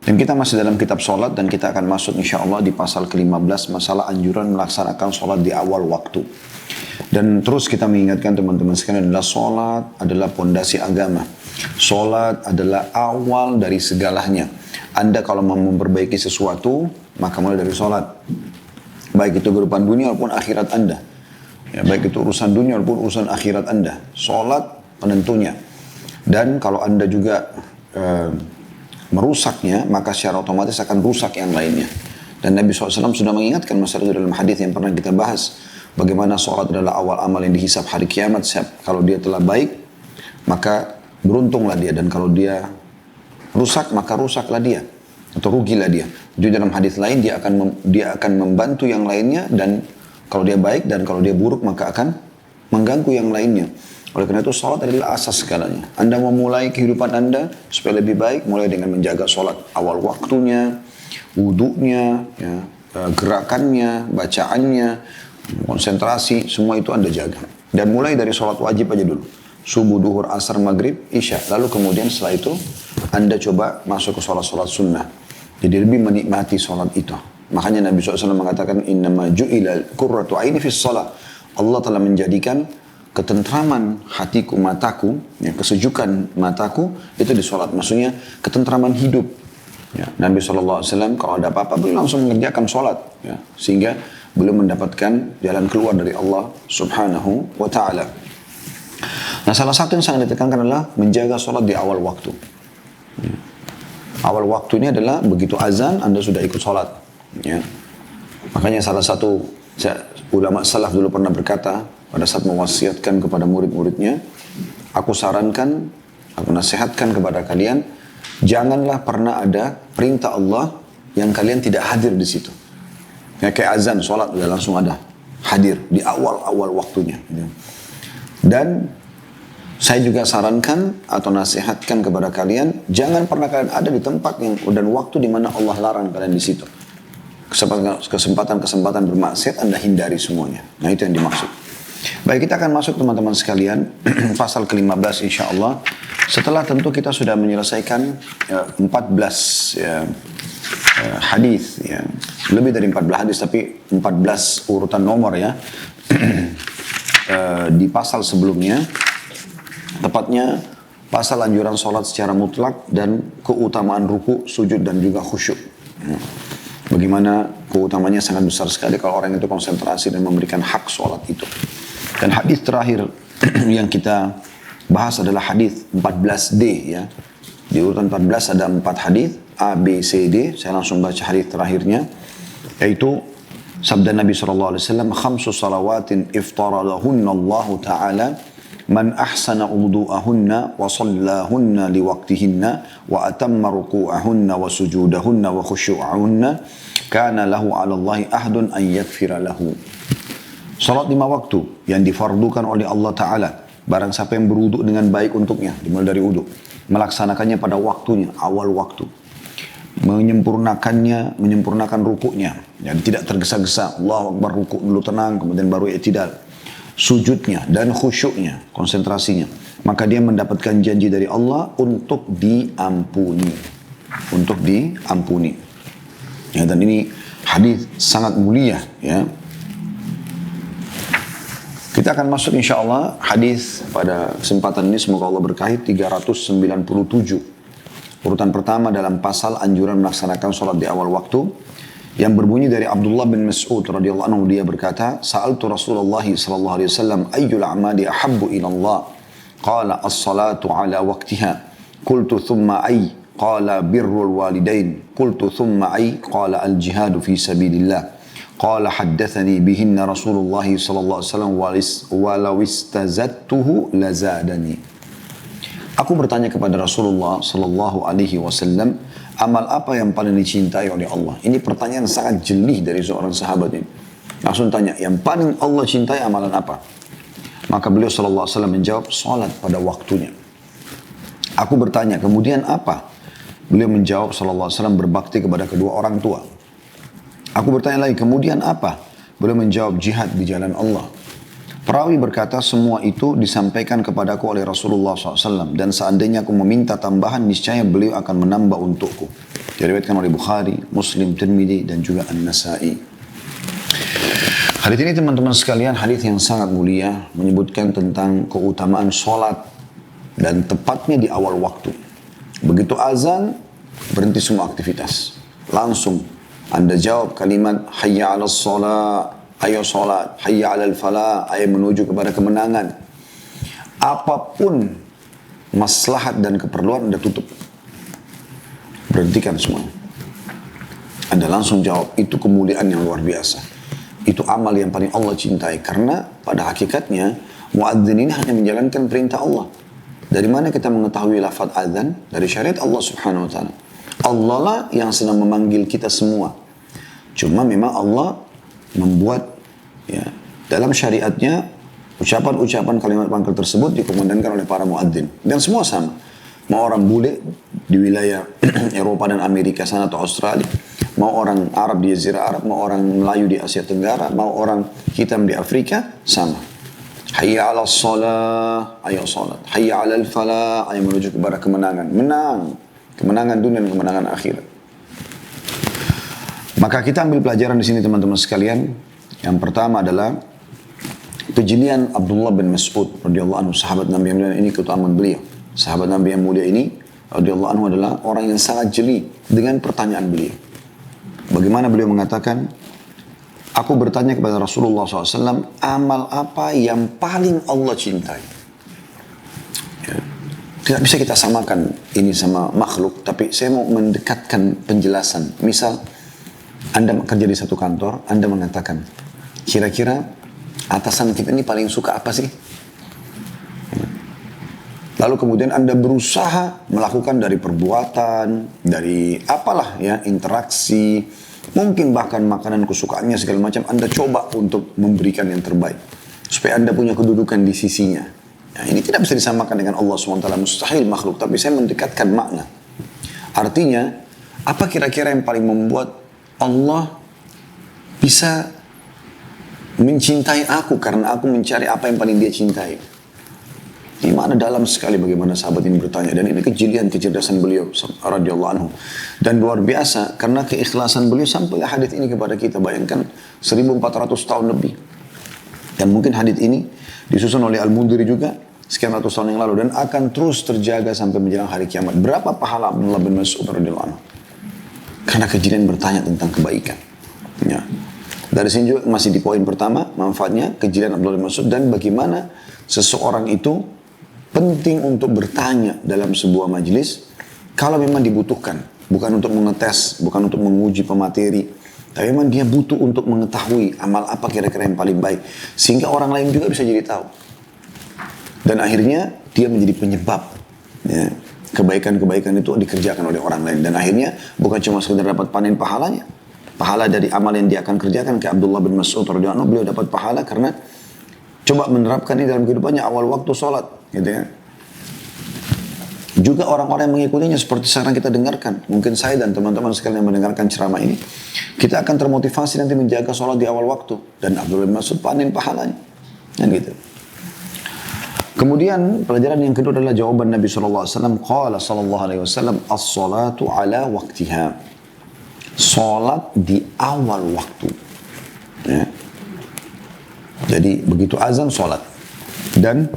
Dan kita masih dalam kitab sholat dan kita akan masuk insya Allah di pasal ke-15 masalah anjuran melaksanakan sholat di awal waktu. Dan terus kita mengingatkan teman-teman sekalian adalah sholat adalah pondasi agama. Sholat adalah awal dari segalanya. Anda kalau mau memperbaiki sesuatu, maka mulai dari sholat. Baik itu kehidupan dunia maupun akhirat Anda. Ya, baik itu urusan dunia maupun urusan akhirat Anda. Sholat penentunya. Dan kalau Anda juga merusaknya, maka secara otomatis akan rusak yang lainnya. Dan Nabi SAW sudah mengingatkan masalah itu dalam hadis yang pernah kita bahas. Bagaimana sholat adalah awal amal yang dihisab hari kiamat. Kalau dia telah baik, maka beruntunglah dia. Dan kalau dia rusak, maka rusaklah dia. Atau rugilah dia. Jadi dalam hadis lain, dia akan membantu yang lainnya. Dan kalau dia baik dan kalau dia buruk, maka akan mengganggu yang lainnya. Oleh karena itu sholat adalah asas segalanya. Anda mau mulai kehidupan Anda supaya lebih baik, mulai dengan menjaga sholat awal waktunya, wudunya, ya, gerakannya, bacaannya, konsentrasi, semua itu Anda jaga. Dan mulai dari sholat wajib aja dulu. Subuh, duhur, asar, maghrib, isya. Lalu kemudian setelah itu Anda coba masuk ke sholat-sholat sunnah. Jadi lebih menikmati sholat itu. Makanya Nabi SAW mengatakan, Innama ju'ila qurratu aini fis sholat. Allah telah menjadikan ketentraman hatiku, mataku, ya, kesejukan mataku, itu di sholat. Maksudnya ketentraman hidup. Ya, Nabi SAW kalau ada apa-apa, beliau langsung mengerjakan sholat. Ya, sehingga beliau mendapatkan jalan keluar dari Allah subhanahu wa ta'ala. Nah, salah satu yang sangat ditekankan adalah menjaga sholat di awal waktu. Ya. Awal waktunya adalah begitu azan, Anda sudah ikut sholat. Ya. Makanya salah satu ulama salaf dulu pernah berkata, pada saat mewasiatkan kepada murid-muridnya, aku sarankan, aku nasihatkan kepada kalian, janganlah pernah ada perintah Allah yang kalian tidak hadir di situ. Ya, kayak azan, sholat udah langsung ada, hadir di awal-awal waktunya. Dan saya juga sarankan atau nasihatkan kepada kalian, jangan pernah kalian ada di tempat yang dan waktu di mana Allah larang kalian di situ. Kesempatan-kesempatan bermaksiat Anda hindari semuanya. Nah, itu yang dimaksud. Baik, kita akan masuk teman-teman sekalian pasal ke-15 insya Allah. Setelah tentu kita sudah menyelesaikan 14 hadis, ya. Lebih dari 14 hadis tapi 14 urutan nomor ya. Di pasal sebelumnya, tepatnya pasal anjuran sholat secara mutlak dan keutamaan ruku, sujud dan juga khusyuk. Bagaimana keutamanya sangat besar sekali kalau orang itu konsentrasi dan memberikan hak sholat itu. Dan hadis terakhir yang kita bahas adalah hadis 14D ya. Di urutan 14 ada 4 hadis A, B, C, D. Saya langsung baca hadis terakhirnya, yaitu sabda Nabi SAW, khamsu salawatin iftaradahunna Allah Ta'ala man ahsana wudu'ahunna wa sallahunna liwaqtihinna wa atamma ruku'ahunna wa sujudahunna wa khusyu'ahunna kana lahu 'ala Allahi ahdun an yaghfira lahu. Salat 5 waktu yang difardukan oleh Allah Ta'ala. Barang siapa yang berwuduk dengan baik untuknya, dimulai dari wuduk, melaksanakannya pada waktunya, awal waktu, menyempurnakan rukuknya, yang tidak tergesa-gesa, Allahu Akbar, rukuk dulu tenang, kemudian baru i'tidal, sujudnya dan khusyuknya, konsentrasinya, maka dia mendapatkan janji dari Allah untuk diampuni. Untuk diampuni. Ya, dan ini hadis sangat mulia ya. Kita akan masuk insya Allah hadis pada kesempatan ini, semoga Allah berkahi, 397. Urutan pertama dalam pasal anjuran melaksanakan sholat di awal waktu, yang berbunyi dari Abdullah bin Mas'ud radhiyallahu anhu, dia berkata, Sa'altu Rasulullah sallallahu alaihi wasallam ayyul a'mali ahabbu ila Allah? Qala as-salatu ala waqtiha. Qultu thumma ay? Qala birrul walidain. Qultu thumma ay? Qala al-jihadu fi sabilillah. Qala haddathani bihinna Rasulullah sallallahu alaihi wasallam walau istazadtuhu lazadani. Aku bertanya kepada Rasulullah sallallahu alaihi wasallam, amal apa yang paling dicintai oleh Allah? Ini pertanyaan sangat jeli dari seorang sahabat ini. Langsung tanya, yang paling Allah cintai amalan apa? Maka beliau sallallahu alaihi wasallam menjawab, salat pada waktunya. Aku bertanya, kemudian apa? Beliau menjawab sallallahu alaihi wasallam, berbakti kepada kedua orang tua. Aku bertanya lagi, kemudian apa? Beliau menjawab, jihad di jalan Allah. Perawi berkata, semua itu disampaikan kepadaku oleh Rasulullah SAW. Dan seandainya aku meminta tambahan, niscaya beliau akan menambah untukku. Diriwayatkan oleh Bukhari, Muslim, Tirmidzi dan juga An-Nasa'i. Hadis ini teman-teman sekalian, hadis yang sangat mulia, menyebutkan tentang keutamaan sholat dan tepatnya di awal waktu. Begitu azan, berhenti semua aktivitas. Langsung Anda jawab kalimat hayya 'alas shalah, ayo sholat, hayya 'alal falah, ayo menuju kepada kemenangan. Apapun maslahat dan keperluan Anda tutup. Berhentikan semua. Anda langsung jawab, itu kemuliaan yang luar biasa. Itu amal yang paling Allah cintai. Karena pada hakikatnya, muadzin ini hanya menjalankan perintah Allah. Dari mana kita mengetahui lafaz azan? Dari syariat Allah subhanahu wa ta'ala. Allah lah yang sedang memanggil kita semua. Cuma memang Allah membuat ya, dalam syariatnya, ucapan-ucapan kalimat panggil tersebut dikumandangkan oleh para muadzin. Dan semua sama. Mau orang bule di wilayah Eropa dan Amerika sana atau Australia, mau orang Arab di Jazirah Arab, mau orang Melayu di Asia Tenggara, mau orang hitam di Afrika, sama. Hayya 'alas shalah, ayo salat. Hayya 'alal falah, ayo menuju kepada kemenangan. Menang. Kemenangan dunia dan kemenangan akhirat. Maka kita ambil pelajaran di sini teman-teman sekalian. Yang pertama adalah kejelian Abdullah bin Mas'ud radhiyallahu anhu, sahabat Nabi yang mulia ini, keutamaan beliau. Sahabat Nabi yang mulia ini radhiyallahu anhu adalah orang yang sangat jeli dengan pertanyaan beliau. Bagaimana beliau mengatakan, aku bertanya kepada Rasulullah SAW, amal apa yang paling Allah cintai? Ya, tidak bisa kita samakan ini sama makhluk, tapi saya mau mendekatkan penjelasan. Misal, Anda kerja di satu kantor, Anda mengatakan, kira-kira atasan kita ini paling suka apa sih? Lalu kemudian Anda berusaha melakukan dari perbuatan, dari apalah ya, interaksi, mungkin bahkan makanan kesukaannya segala macam, Anda coba untuk memberikan yang terbaik. Supaya Anda punya kedudukan di sisinya. Nah, ini tidak bisa disamakan dengan Allah SWT, mustahil makhluk, tapi saya mendekatkan makna. Artinya, apa kira-kira yang paling membuat Allah bisa mencintai aku karena aku mencari apa yang paling dia cintai? Ini makna dalam sekali bagaimana sahabat ini bertanya. Dan ini kejelian, kecerdasan beliau radhiyallahu anhu. Dan luar biasa karena keikhlasan beliau sampai hadis ini kepada kita. Bayangkan 1400 tahun lebih. Dan mungkin hadis ini disusun oleh Al-Mundhiri juga sekian ratus tahun yang lalu. Dan akan terus terjaga sampai menjelang hari kiamat. Berapa pahala Abdullah bin Mas'ud radhiyallahu anhu? Karena kejelian bertanya tentang kebaikan. Ya. Dari sini juga masih di poin pertama, manfaatnya kejelian Abdullah bin Mas'ud. Dan bagaimana seseorang itu penting untuk bertanya dalam sebuah majelis kalau memang dibutuhkan. Bukan untuk mengetes, bukan untuk menguji pemateri. Tapi memang dia butuh untuk mengetahui amal apa kira-kira yang paling baik. Sehingga orang lain juga bisa jadi tahu. Dan akhirnya dia menjadi penyebab. Ya, kebaikan-kebaikan itu dikerjakan oleh orang lain. Dan akhirnya bukan cuma sekedar dapat panen pahalanya. Pahala dari amal yang dia akan kerjakan. Kayak Abdullah bin Mas'ud radhiyallahu anhu, beliau dapat pahala karena coba menerapkan ini dalam kehidupannya awal waktu sholat, gitu ya. Juga orang-orang yang mengikutinya seperti sekarang kita dengarkan. Mungkin saya dan teman-teman sekalian yang mendengarkan ceramah ini, kita akan termotivasi nanti menjaga sholat di awal waktu. Dan Abdullah bin Mas'ud panen pahalanya. Kan gitu. Kemudian pelajaran yang kedua adalah jawaban Nabi SAW. Qala sallallahu alaihi wasallam, as-salatu ala waktiha. Sholat di awal waktu. Ya. Jadi begitu azan sholat. Dan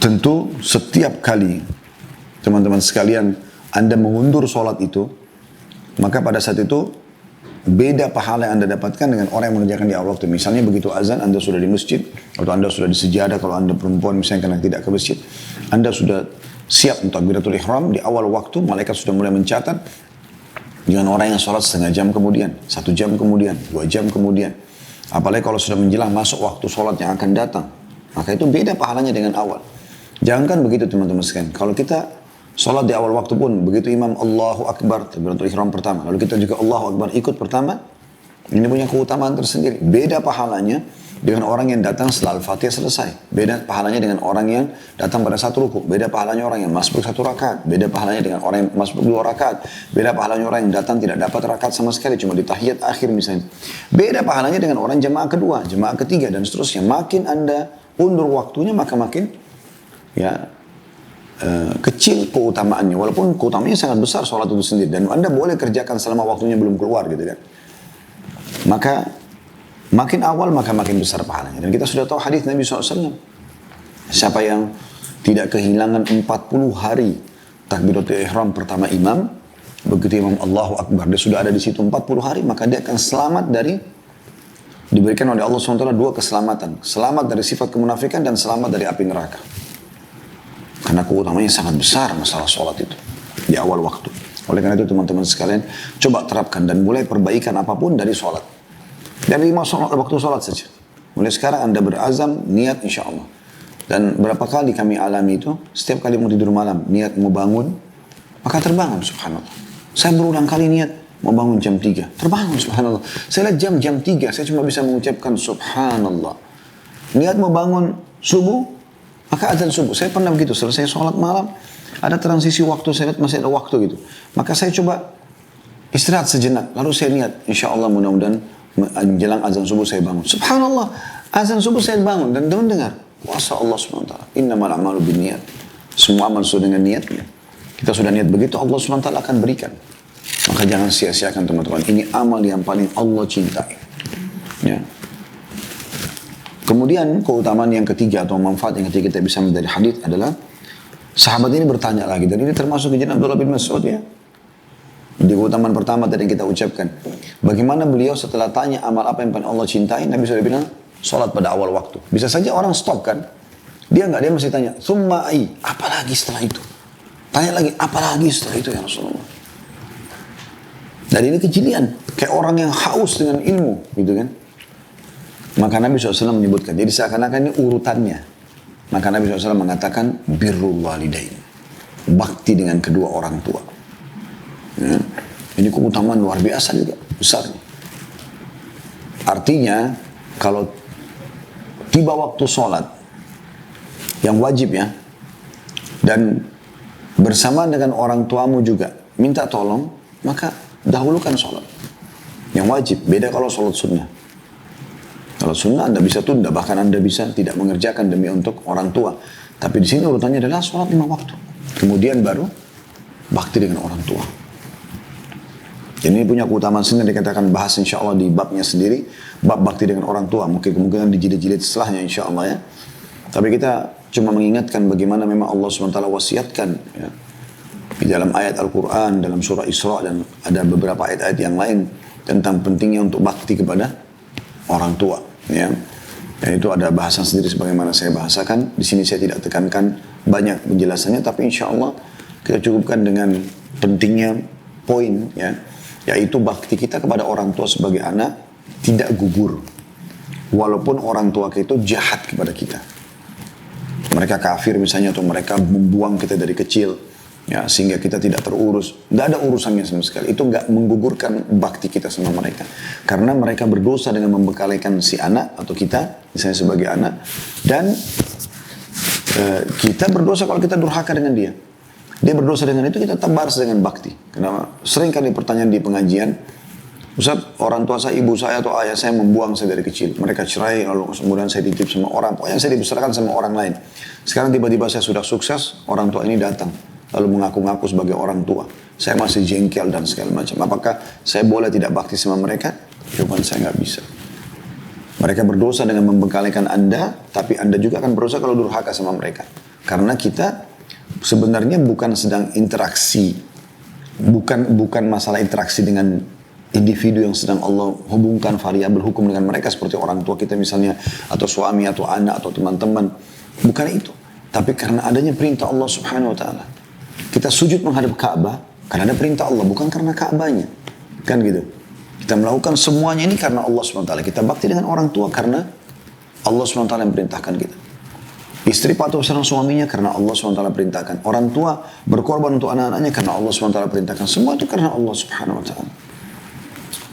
tentu setiap kali teman-teman sekalian Anda mengundur sholat itu, maka pada saat itu beda pahala yang Anda dapatkan dengan orang yang mengerjakan di awal waktu. Misalnya begitu azan Anda sudah di masjid, atau Anda sudah di sejadah kalau Anda perempuan misalnya karena tidak ke masjid. Anda sudah siap untuk takbiratul ihram di awal waktu, malaikat sudah mulai mencatat dengan orang yang sholat setengah jam kemudian, 1 jam kemudian, 2 jam kemudian. Apalagi kalau sudah menjelang masuk waktu sholat yang akan datang. Maka itu beda pahalanya dengan awal. Jangankan begitu teman-teman sekalian. Kalau kita sholat di awal waktu pun, begitu imam Allahu Akbar, takbiratul ihram pertama. Lalu kita juga Allahu Akbar ikut pertama. Ini punya keutamaan tersendiri. Beda pahalanya dengan orang yang datang setelah Al-Fatihah selesai. Beda pahalanya dengan orang yang datang pada satu ruku. Beda pahalanya orang yang masbuk 1 rakaat. Beda pahalanya dengan orang yang masbuk 2 rakaat. Beda pahalanya orang yang datang tidak dapat rakaat sama sekali, cuma di tahiyat akhir misalnya. Beda pahalanya dengan orang jamaah kedua, jamaah ketiga dan seterusnya. Makin Anda undur waktunya maka makin ya kecil keutamaannya, walaupun keutamaannya sangat besar sholat itu sendiri, dan Anda boleh kerjakan selama waktunya belum keluar gitu kan. Maka makin awal maka makin besar pahalanya. Dan kita sudah tahu hadis Nabi SAW, siapa yang tidak kehilangan 40 hari takbiratul ihram pertama imam, begitu imam Allahu Akbar, dia sudah ada di situ 40 hari, maka dia akan selamat dari, diberikan oleh Allah SWT 2 keselamatan. Selamat dari sifat kemunafikan dan selamat dari api neraka. Karena keutamanya sangat besar masalah sholat itu di awal waktu. Oleh karena itu teman-teman sekalian, coba terapkan dan mulai perbaikan apapun dari sholat. Dari waktu sholat saja. Mulai sekarang Anda berazam, niat insya Allah. Dan berapa kali kami alami itu, setiap kali mau tidur malam, niat mau bangun, maka terbangun subhanallah. Saya berulang kali niat mau bangun jam 3, terbangun subhanallah. Saya lihat jam 3, saya cuma bisa mengucapkan subhanallah. Niat mau bangun subuh, maka azan subuh. Saya pernah begitu, selesai sholat malam, ada transisi waktu, saya lihat masih ada waktu gitu. Maka saya coba istirahat sejenak, lalu saya niat, insya Allah mudah-mudahan menjelang azan subuh saya bangun. Subhanallah, azan subuh saya bangun dan teman dengar, kuasa Allah SWT. Innamal a'malu binniyat. Semua amal sesuai dengan niatnya. Kita sudah niat begitu, Allah SWT akan berikan. Maka jangan sia-siakan teman-teman. Ini amal yang paling Allah cintai. Ya. Kemudian keutamaan yang ketiga atau manfaat yang ketiga kita bisa ambil dari hadis adalah sahabat ini bertanya lagi, dan ini termasuk kejadian Abdullah bin Mas'ud ya. Di keutamaan pertama tadi yang kita ucapkan, bagaimana beliau setelah tanya amal apa yang paling Allah cintai, Nabi SAW bilang sholat pada awal waktu. Bisa saja orang stop kan, dia masih tanya thumma ai, apa lagi setelah itu, tanya lagi apa lagi setelah itu ya Rasulullah. Dan ini kejelian, kayak orang yang haus dengan ilmu gitu kan. Maka Nabi SAW menyebutkan, jadi seakan-akan ini urutannya. Maka Nabi SAW mengatakan, birrul walidain. Bakti dengan kedua orang tua. Ya. Ini keutamaan luar biasa juga, besar. Artinya, kalau tiba waktu sholat, yang wajib ya, dan bersamaan dengan orang tuamu juga, minta tolong, maka dahulukan sholat. Yang wajib, beda kalau sholat sunnah. Kalau sunnah Anda bisa tunda, bahkan Anda bisa tidak mengerjakan demi untuk orang tua. Tapi di sini urutannya adalah sholat 5 waktu. Kemudian baru bakti dengan orang tua. Jadi ini punya keutamaan sendiri, dikatakan bahas insya Allah di babnya sendiri. Bab bakti dengan orang tua, mungkin kemungkinan dijilid-jilid setelahnya insya Allah ya. Tapi kita cuma mengingatkan bagaimana memang Allah SWT wasiatkan ya. Di dalam ayat Al-Quran, dalam surah Isra, dan ada beberapa ayat-ayat yang lain tentang pentingnya untuk bakti kepada orang tua. Ya, dan itu ada bahasan sendiri sebagaimana saya bahasakan. Di sini saya tidak tekankan banyak penjelasannya, tapi insya Allah kita cukupkan dengan pentingnya poin, ya, yaitu bakti kita kepada orang tua sebagai anak tidak gugur, walaupun orang tua kita itu jahat kepada kita. Mereka kafir misalnya, atau mereka membuang kita dari kecil, ya, sehingga kita tidak terurus. Nggak ada urusannya sama sekali. Itu nggak menggugurkan bakti kita sama mereka. Karena mereka berdosa dengan membekalikan si anak atau kita, misalnya sebagai anak. Dan kita berdosa kalau kita durhaka dengan dia. Dia berdosa dengan itu, kita tetap balas dengan bakti. Karena sering kali pertanyaan di pengajian, Ustaz, orang tua saya, ibu saya atau ayah saya membuang saya dari kecil. Mereka cerai, lalu kemudian saya dititip sama orang. Pokoknya saya dibesarkan sama orang lain. Sekarang tiba-tiba saya sudah sukses, orang tua ini datang lalu mengaku-ngaku sebagai orang tua. Saya masih jengkel dan segala macam. Apakah saya boleh tidak bakti sama mereka? Jawaban saya nggak bisa. Mereka berdosa dengan membekalikan Anda, tapi Anda juga akan berdosa kalau durhaka sama mereka. Karena kita sebenarnya bukan sedang interaksi, bukan masalah interaksi dengan individu yang sedang Allah hubungkan variabel hukum dengan mereka seperti orang tua kita misalnya, atau suami, atau anak, atau teman-teman. Bukan itu. Tapi karena adanya perintah Allah Subhanahu Wa Taala. Kita sujud menghadap Ka'bah karena ada perintah Allah, bukan karena Ka'bahnya. Kan gitu. Kita melakukan semuanya ini karena Allah SWT. Kita bakti dengan orang tua karena Allah SWT yang perintahkan kita. Istri patuh sama suaminya karena Allah SWT perintahkan. Orang tua berkorban untuk anak-anaknya karena Allah SWT perintahkan. Semua itu karena Allah SWT.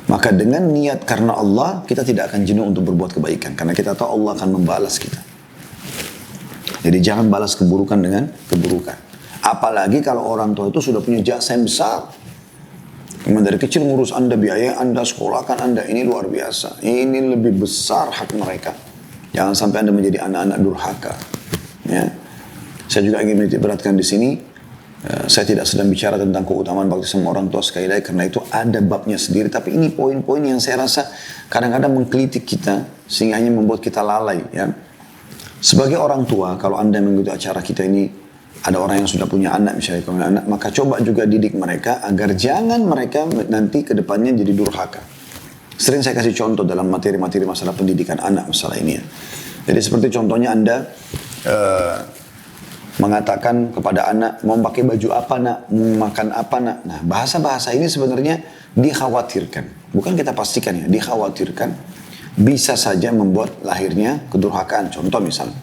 Maka dengan niat karena Allah, kita tidak akan jenuh untuk berbuat kebaikan. Karena kita tahu Allah akan membalas kita. Jadi jangan balas keburukan dengan keburukan. Apalagi kalau orang tua itu sudah punya jasa yang besar. Memang dari kecil ngurus Anda, biaya Anda, sekolahkan Anda. Ini luar biasa. Ini lebih besar hak mereka. Jangan sampai Anda menjadi anak-anak durhaka. Ya. Saya juga ingin menitik beratkan di sini, saya tidak sedang bicara tentang keutamaan bakti sama orang tua sekali lagi, karena itu ada babnya sendiri. Tapi ini poin-poin yang saya rasa kadang-kadang mengkritik kita, sehingga hanya membuat kita lalai. Ya. Sebagai orang tua, kalau Anda mengikuti acara kita ini, ada orang yang sudah punya anak, misalnya punya anak, maka coba juga didik mereka, agar jangan mereka nanti ke depannya jadi durhaka. Sering saya kasih contoh dalam materi-materi masalah pendidikan anak, masalah ini ya. Jadi seperti contohnya Anda mengatakan kepada anak, mau pakai baju apa nak, mau makan apa nak. Nah, bahasa-bahasa ini sebenarnya dikhawatirkan. Bukan kita pastikan ya, dikhawatirkan bisa saja membuat lahirnya kedurhakaan. Contoh misalnya,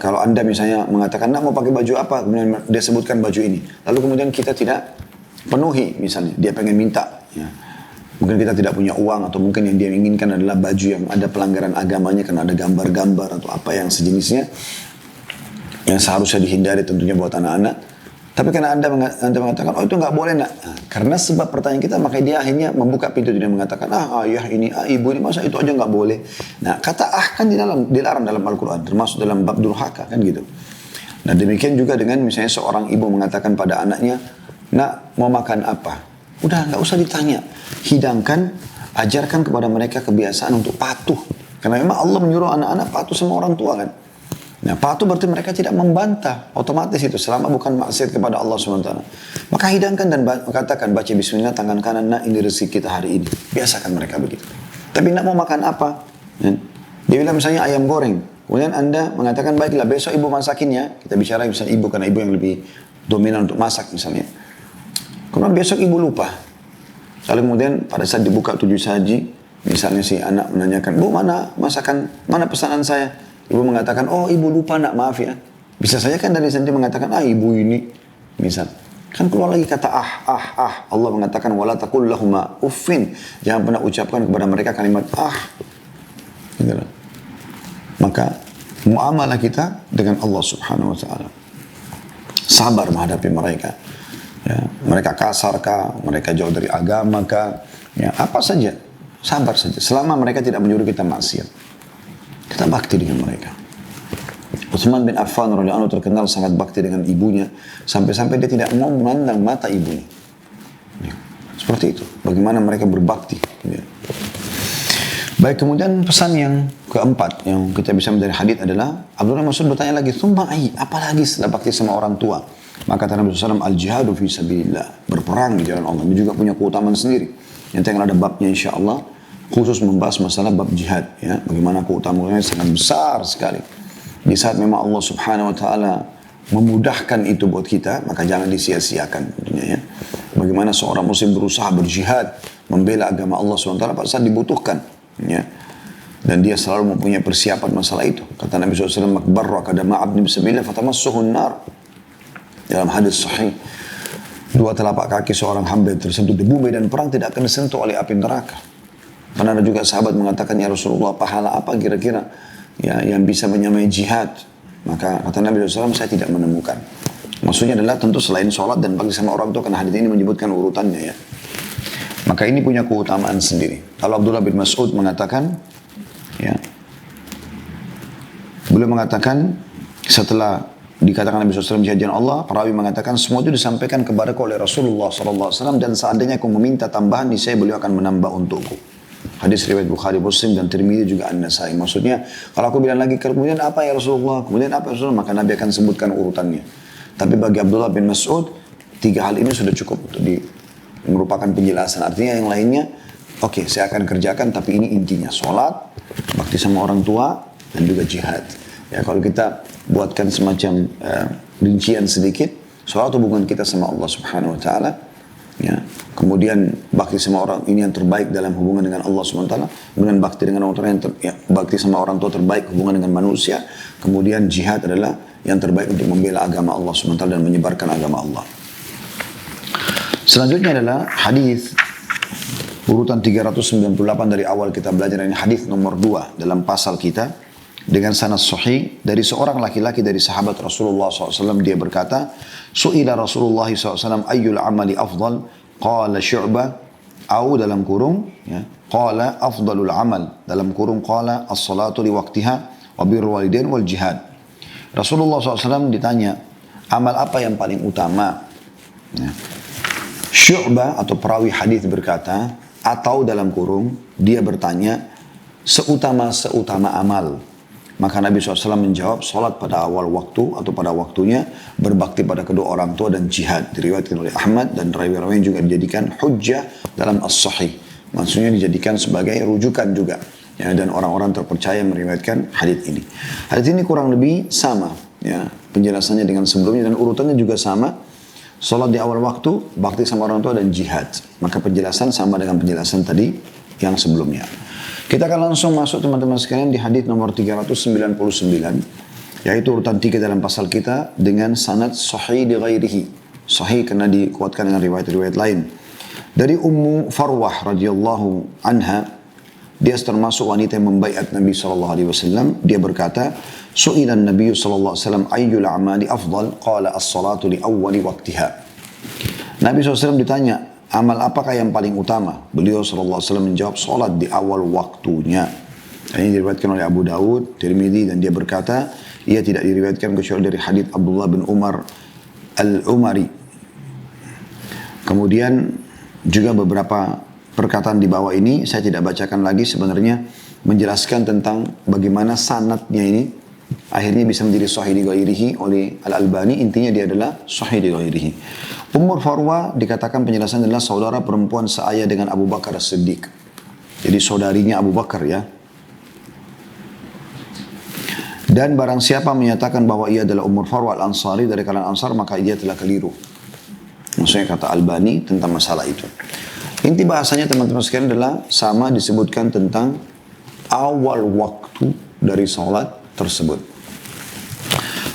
kalau Anda misalnya mengatakan, nak mau pakai baju apa, kemudian dia sebutkan baju ini. Lalu kemudian kita tidak penuhi misalnya, dia pengen minta. Ya. Mungkin kita tidak punya uang, atau mungkin yang dia inginkan adalah baju yang ada pelanggaran agamanya, karena ada gambar-gambar atau apa yang sejenisnya, yang seharusnya dihindari tentunya buat anak-anak. Tapi karena Anda mengatakan, oh itu nggak boleh nak. Nah, karena sebab pertanyaan kita, maka dia akhirnya membuka pintu dan mengatakan, ayah ini, ibu ini, masa itu aja nggak boleh. Nah, kata kan dilarang dalam Al-Quran, termasuk dalam bab durhaka kan gitu. Nah, demikian juga dengan misalnya seorang ibu mengatakan pada anaknya, nak mau makan apa? Udah nggak usah ditanya, hidangkan, ajarkan kepada mereka kebiasaan untuk patuh. Karena memang Allah menyuruh anak-anak patuh sama orang tua kan. Nah, patuh berarti mereka tidak membantah, otomatis itu, selama bukan maksiat kepada Allah SWT. Maka hidangkan dan katakan, baca bismillah, tangan kanan, nak ini rezeki kita hari ini. Biasakan mereka begitu. Tapi nak mau makan apa? Dia bilang misalnya ayam goreng. Kemudian Anda mengatakan, baiklah besok ibu masakinnya. Kita bicara misalnya ibu, karena ibu yang lebih dominan untuk masak misalnya. Kemudian besok ibu lupa. Lalu kemudian pada saat dibuka 7 saji, misalnya si anak menanyakan, bu mana masakan, mana pesanan saya? Ibu mengatakan, oh ibu lupa nak, maaf ya. Bisa saja kan dari sendiri mengatakan, ibu ini. Misal. Kan keluar lagi kata Allah mengatakan, wala taqul lahuma uffin. Jangan pernah ucapkan kepada mereka kalimat gitu. Maka muamalah kita dengan Allah subhanahu wa ta'ala. Sabar menghadapi mereka. Ya, mereka kasar kah? Mereka jauh dari agama kah? Ya, apa saja. Sabar saja. Selama mereka tidak menyuruh kita maksiat. Kita bakti dengan mereka. Utsman bin Affan radhiyallahu anhu terkenal sangat bakti dengan ibunya, sampai-sampai dia tidak mau memandang mata ibunya. Ya, seperti itu. Bagaimana mereka berbakti. Ya. Baik, kemudian pesan yang keempat yang kita bisa menjadi hadits adalah Abdullah bin Mas'ud bertanya lagi, "Tsumma ai? Apalagi setelah bakti sama orang tua?" Maka kata Nabi SAW, al-jihadu fi sabilillah, berperang di jalan Allah. Ini juga punya keutamaan sendiri. Yang akan ada babnya insyaAllah, khusus membahas masalah bab jihad. Ya. Bagaimana keutamaannya sangat besar sekali. Di saat memang Allah subhanahu wa ta'ala memudahkan itu buat kita, maka jangan disia-siakan tentunya ya. Bagaimana seorang muslim berusaha berjihad, membela agama Allah subhanahu wa ta'ala pada saat dibutuhkan. Ya. Dan dia selalu mempunyai persiapan masalah itu. Kata Nabi SAW, makbarra kadama abdi bismillah fatamassuhun nar. Dalam hadis sahih, 2 telapak kaki seorang hamba yang tersentuh debu medan perang tidak akan disentuh oleh api neraka. Karena ada juga sahabat mengatakan, ya Rasulullah, pahala apa kira-kira ya, yang bisa menyamai jihad? Maka kata Nabi SAW, saya tidak menemukan. Maksudnya adalah tentu selain sholat dan bakti sama orang tua, karena hadis ini menyebutkan urutannya ya. Maka ini punya keutamaan sendiri. Kalau Abdullah bin Mas'ud mengatakan, ya, beliau mengatakan setelah dikatakan Nabi SAW jihad Allah, perawi mengatakan semua itu disampaikan kepada oleh Rasulullah SAW, dan seandainya aku meminta tambahan, niscaya beliau akan menambah untukku. Hadis riwayat Bukhari, Muslim, dan Tirmidzi juga An-Nasai. Maksudnya, kalau aku bilang lagi, kemudian apa ya Rasulullah? Kemudian apa ya Rasulullah? Maka Nabi akan sebutkan urutannya. Tapi bagi Abdullah bin Mas'ud, 3 hal ini sudah cukup untuk merupakan penjelasan. Artinya yang lainnya, oke, saya akan kerjakan, tapi ini intinya. Sholat, bakti sama orang tua, dan juga jihad. Ya, kalau kita buatkan semacam rincian sedikit, sholat hubungan kita sama Allah subhanahu wa ta'ala. Ya. Kemudian bakti sama orang ini yang terbaik dalam hubungan dengan Allah SWT. Kemudian bakti dengan orang tua bakti sama orang tua terbaik hubungan dengan manusia. Kemudian jihad adalah yang terbaik untuk membela agama Allah SWT dan menyebarkan agama Allah. Selanjutnya adalah hadis urutan 398 dari awal kita belajar, ini hadis nomor 2 dalam pasal kita dengan sanad sahih dari seorang laki-laki dari sahabat Rasulullah SAW. Dia berkata, su'ila Rasulullah SAW ayyul amali afdal? Qala syu'bah, au dalam kurung, ya, qala afdalul amal, dalam kurung qala as-salatu li waqtiha wa birrul walidain wal jihad. Rasulullah SAW ditanya, amal apa yang paling utama? Ya. Syu'bah atau perawi hadis berkata, atau dalam kurung, dia bertanya, seutama-seutama amal. Maka Nabi SAW menjawab, salat pada awal waktu atau pada waktunya, berbakti pada kedua orang tua dan jihad. Diriwayatkan oleh Ahmad dan rawi-rawi juga dijadikan hujjah dalam as-sahih. Maksudnya dijadikan sebagai rujukan juga. Ya, dan orang-orang terpercaya meriwayatkan hadis ini. Hadis ini kurang lebih sama. Ya, penjelasannya dengan sebelumnya dan urutannya juga sama. Salat di awal waktu, bakti sama orang tua dan jihad. Maka penjelasan sama dengan penjelasan tadi yang sebelumnya. Kita akan langsung masuk teman-teman sekalian di hadis nomor 399, yaitu urutan 3 dalam pasal kita dengan sanad sahih di ghairihi. Sahih karena dikuatkan dengan riwayat-riwayat lain. Dari Ummu Farwah radhiyallahu anha, dia termasuk wanita yang membaiat Nabi SAW. Dia berkata, Su'ilan Nabi SAW ayyul a'mali afdal, qala as-salatu li awwali waktiha. Nabi SAW ditanya, amal apakah yang paling utama? Beliau SAW menjawab, salat di awal waktunya. Ini diriwayatkan oleh Abu Dawud, Tirmidzi, dan dia berkata, ia tidak diriwayatkan kecuali dari hadits Abdullah bin Umar al-Umari. Kemudian juga beberapa perkataan di bawah ini, saya tidak bacakan lagi, sebenarnya menjelaskan tentang bagaimana sanadnya ini akhirnya bisa menjadi sahih di ghairihi oleh Al-Albani. Intinya dia adalah sahih di ghairihi. Ummu Farwah dikatakan penjelasan adalah saudara perempuan seayah dengan Abu Bakar As-Siddiq. Jadi saudarinya Abu Bakar ya. Dan barang siapa menyatakan bahwa ia adalah Ummu Farwah Al-Ansari dari kalangan Ansar, maka ia telah keliru. Maksudnya kata Albani tentang masalah itu. Inti bahasanya teman-teman sekalian adalah sama, disebutkan tentang awal waktu dari salat tersebut.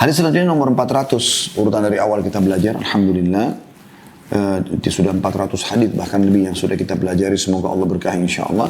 Hadis selanjutnya nomor 400, urutan dari awal kita belajar, alhamdulillah. Sudah 400 hadis bahkan lebih yang sudah kita pelajari, semoga Allah berkahi insyaallah.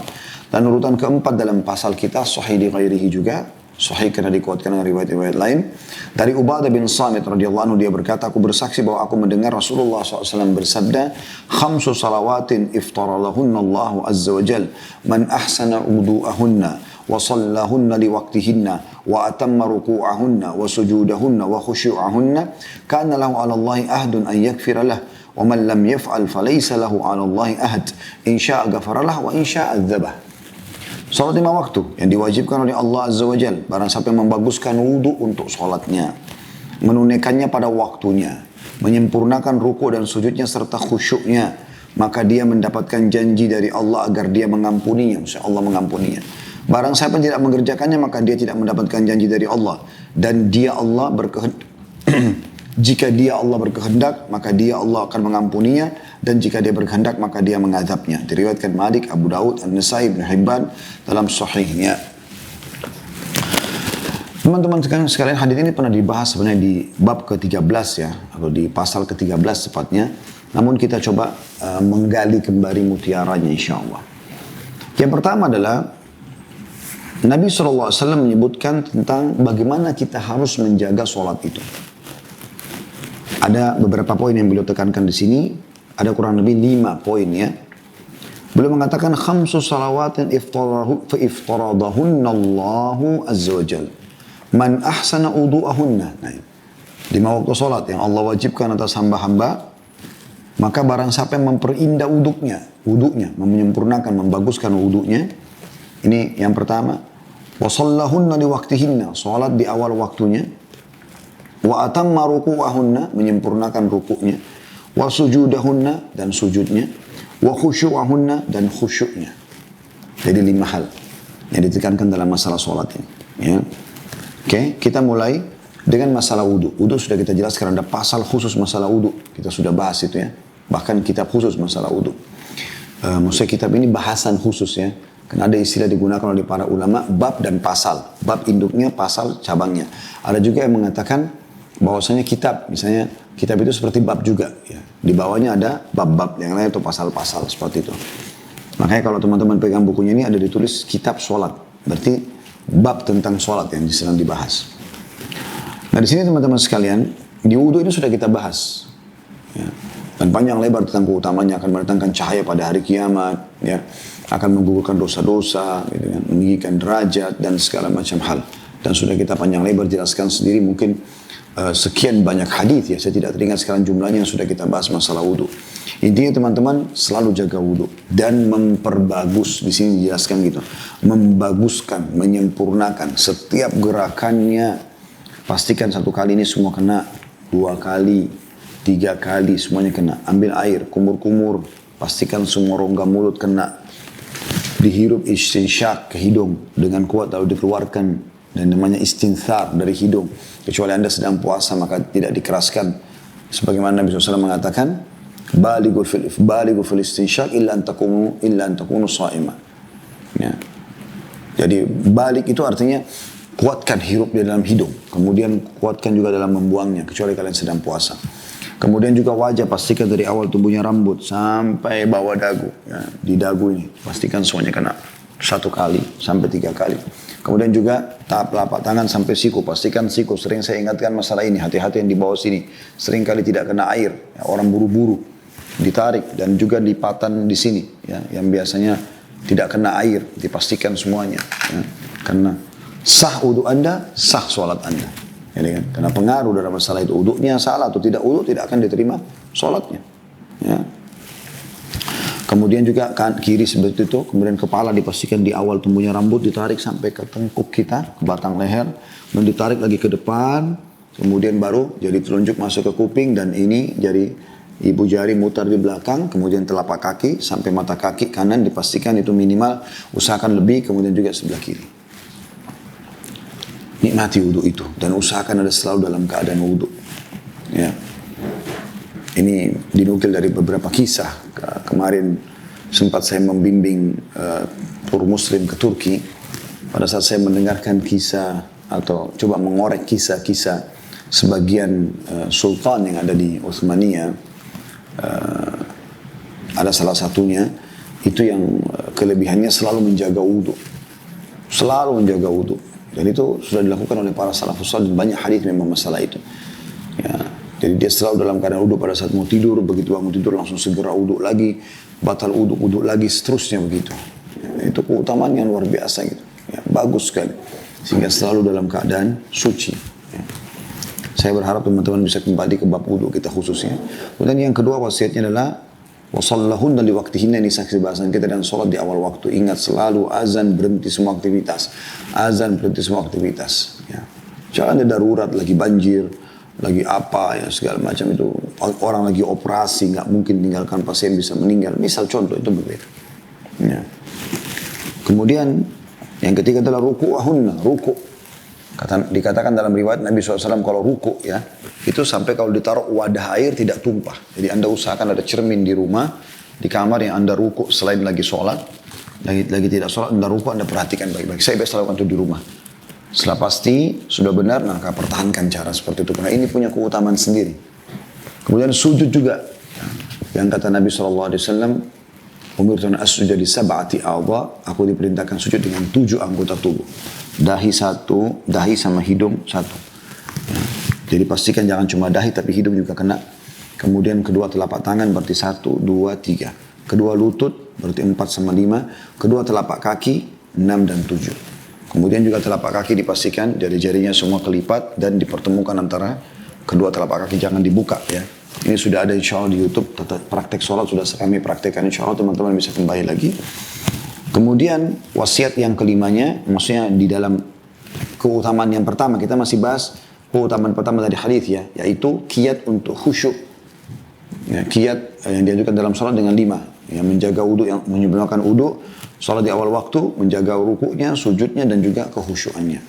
Dan urutan keempat dalam pasal kita sahih di ghairihi juga, sahih karena dikuatkan dengan riwayat-riwayat lain. Dari Ubadah bin Samit radhiyallahu anhu, dia berkata, aku bersaksi bahwa aku mendengar Rasulullah SAW bersabda, khamsu salawatin iftaradahunna Allahu azza wa jal, man ahsana wudu'ahunna wa sallahunna liwaqtihinna wa atamma ruku'ahunna wa sujudahunna wa khusyu'ahunna kana lahu 'ala Allahi ahdun an yaghfira lahu wa man lam yaf'al falaysa lahu 'ala Allahi ahd in syaa'a ghafara lahu wa in syaa'a adzabah. Salat 5 waktu yang diwajibkan oleh Allah Azza wa Jal. Barang siapa yang membaguskan wudu untuk salatnya, menunaikannya pada waktunya, menyempurnakan ruku dan sujudnya serta khusyuknya, maka dia mendapatkan janji dari Allah agar dia mengampuninya. Maksudnya Allah mengampuninya. Barang siapa yang tidak mengerjakannya, maka dia tidak mendapatkan janji dari Allah. Dan dia Allah berkehendak. Jika dia Allah berkehendak, maka dia Allah akan mengampuninya. Dan jika dia berkehendak, maka dia mengadabnya. Diriwayatkan Malik, Abu Dawud, An-Nasai, Ibn Hibban dalam sahihnya. Teman-teman sekalian, hadis ini pernah dibahas sebenarnya di bab ke-13 ya, atau di pasal ke-13 tepatnya. Namun kita coba menggali kembali mutiaranya insyaAllah. Yang pertama adalah Nabi SAW menyebutkan tentang bagaimana kita harus menjaga sholat itu. Ada beberapa poin yang beliau tekankan di sini. Ada kurang lebih 5 poin ya. Beliau mengatakan khamsu salawatin iftaradahunna Allahu azza wa jal. Man ahsana wudu'ahunna. Nah, 5 waktu sholat yang Allah wajibkan atas hamba-hamba. Maka barang siapa yang memperindah wudunya, menyempurnakan, membaguskan wudunya. Ini yang pertama. Wa sallahunna liwaqtihinna, salat di awal waktunya. Wa atamma ruku'ahunna, menyempurnakan rukuknya. Wa sujudahunna, dan sujudnya. Wa khusyu'ahunna, dan khusyuknya. Jadi 5 hal yang ditekankan dalam masalah salat ini. Ya. Oke, kita mulai dengan masalah wudu. Wudu sudah kita jelaskan, ada pasal khusus masalah wudu. Kita sudah bahas itu ya. Bahkan kitab khusus masalah wudu. Maksudnya kitab ini bahasan khusus ya. Karena ada istilah digunakan oleh para ulama, bab dan pasal. Bab induknya, pasal cabangnya. Ada juga yang mengatakan bahwasanya kitab, misalnya kitab itu seperti bab juga. Ya. Di bawahnya ada bab-bab, yang lain itu pasal-pasal, seperti itu. Makanya kalau teman-teman pegang bukunya ini ada ditulis kitab sholat. Berarti bab tentang sholat yang sedang dibahas. Nah di sini teman-teman sekalian, di wudu ini sudah kita bahas. Ya. Dan panjang lebar tentang keutamanya, akan mendatangkan cahaya pada hari kiamat, ya, akan menggugurkan dosa-dosa, gitu kan, meninggikan derajat dan segala macam hal. Dan sudah kita panjang lebar jelaskan sendiri mungkin sekian banyak hadis ya. Saya tidak teringat sekarang jumlahnya yang sudah kita bahas masalah wudhu. Intinya teman-teman selalu jaga wudhu dan memperbagus, di sini dijelaskan gitu, membaguskan, menyempurnakan setiap gerakannya. Pastikan 1 kali ini semua kena, 2 kali, 3 kali semuanya kena. Ambil air, kumur-kumur, pastikan semua rongga mulut kena. Dihirup istinsyak ke hidung dengan kuat lalu dikeluarkan, dan namanya istinthar dari hidung. Kecuali Anda sedang puasa maka tidak dikeraskan. Sebagaimana Nabi SAW mengatakan, Balighu fil istinsyak illa an takunu sha'ima. Ya. Jadi balik itu artinya kuatkan hirup di dalam hidung. Kemudian kuatkan juga dalam membuangnya, kecuali kalian sedang puasa. Kemudian juga wajah, pastikan dari awal tumbuhnya rambut sampai bawah dagu. Ya, di dagu ini, pastikan semuanya kena 1 kali sampai 3 kali. Kemudian juga tahap telapak tangan sampai siku, pastikan siku. Sering saya ingatkan masalah ini, hati-hati yang di bawah sini. Sering kali tidak kena air, ya, orang buru-buru ditarik, dan juga lipatan di sini, ya, yang biasanya tidak kena air, dipastikan semuanya. Ya. Karena sah wudhu Anda, sah sholat Anda. Ya, kan? Karena pengaruh dalam masalah itu. Wudhunya salah atau tidak wudhu, tidak akan diterima sholatnya. Ya. Kemudian juga kiri seperti itu. Kemudian kepala dipastikan di awal tumbuhnya rambut, ditarik sampai ke tengkuk kita, ke batang leher. Dan ditarik lagi ke depan. Kemudian baru jari telunjuk masuk ke kuping, dan ini jari ibu jari mutar di belakang. Kemudian telapak kaki sampai mata kaki kanan dipastikan itu minimal. Usahakan lebih, kemudian juga sebelah kiri. Nikmati wudhu itu dan usahakan ada selalu dalam keadaan wudhu. Ya. Ini dinukil dari beberapa kisah. Kemarin sempat saya membimbing tur muslim ke Turki. Pada saat saya mendengarkan kisah atau coba mengorek kisah-kisah sebagian sultan yang ada di Utsmaniyah, ada salah satunya itu yang kelebihannya selalu menjaga wudhu. Selalu menjaga wudhu. Dan itu sudah dilakukan oleh para salafus saleh, dan banyak hadis memang masalah itu. Ya, jadi dia selalu dalam keadaan wudhu pada saat mau tidur, begitu bangun tidur langsung segera wudhu lagi, batal wudhu lagi, seterusnya begitu. Ya, itu keutamaan yang luar biasa gitu. Ya, bagus sekali. Sehingga selalu dalam keadaan suci. Ya. Saya berharap teman-teman bisa kembali ke bab wudhu kita khususnya. Kemudian yang kedua wasiatnya adalah wasallahunna liwaktihinna, ini saksi bahasan kita, dan sholat di awal waktu. Ingat selalu azan berhenti semua aktivitas. Azan berhenti semua aktivitas. Ya. Jangan ada darurat, lagi banjir, lagi apa ya segala macam itu. Orang lagi operasi, nggak mungkin tinggalkan pasien bisa meninggal. Misal contoh itu berbeda. Ya. Kemudian yang ketiga adalah ruku'ahunna, ruku'. Dikatakan dalam riwayat Nabi SAW kalau ruku' ya, itu sampai kalau ditaruh wadah air tidak tumpah. Jadi Anda usahakan ada cermin di rumah, di kamar yang Anda ruku' selain lagi sholat, lagi tidak sholat, Anda ruku' Anda perhatikan baik-baik. Saya biasa lakukan itu di rumah. Setelah pasti sudah benar, maka pertahankan cara seperti itu. Karena ini punya keutamaan sendiri. Kemudian sujud juga. Yang kata Nabi SAW, umirtu an asjuda li sab'ati a'dha, aku diperintahkan sujud dengan 7 anggota tubuh. Dahi 1, dahi sama hidung 1. Ya. Jadi pastikan jangan cuma dahi tapi hidung juga kena. Kemudian kedua telapak tangan berarti 1, 2, 3. Kedua lutut berarti 4 sama 5. Kedua telapak kaki 6 dan 7. Kemudian juga telapak kaki dipastikan jari-jarinya semua kelipat dan dipertemukan antara kedua telapak kaki, jangan dibuka ya. Ini sudah ada insya Allah di YouTube, praktek sholat sudah kami praktekkan, insya Allah teman-teman bisa kembali lagi. Kemudian wasiat yang kelimanya, maksudnya di dalam keutamaan yang pertama, kita masih bahas keutamaan pertama dari hadis ya, yaitu kiat untuk khusyuk. Ya, kiat yang diajukan dalam sholat dengan 5, yang menjaga wudhu, yang menyempurnakan wudhu, sholat di awal waktu, menjaga rukuknya, sujudnya, dan juga kekhusyukannya.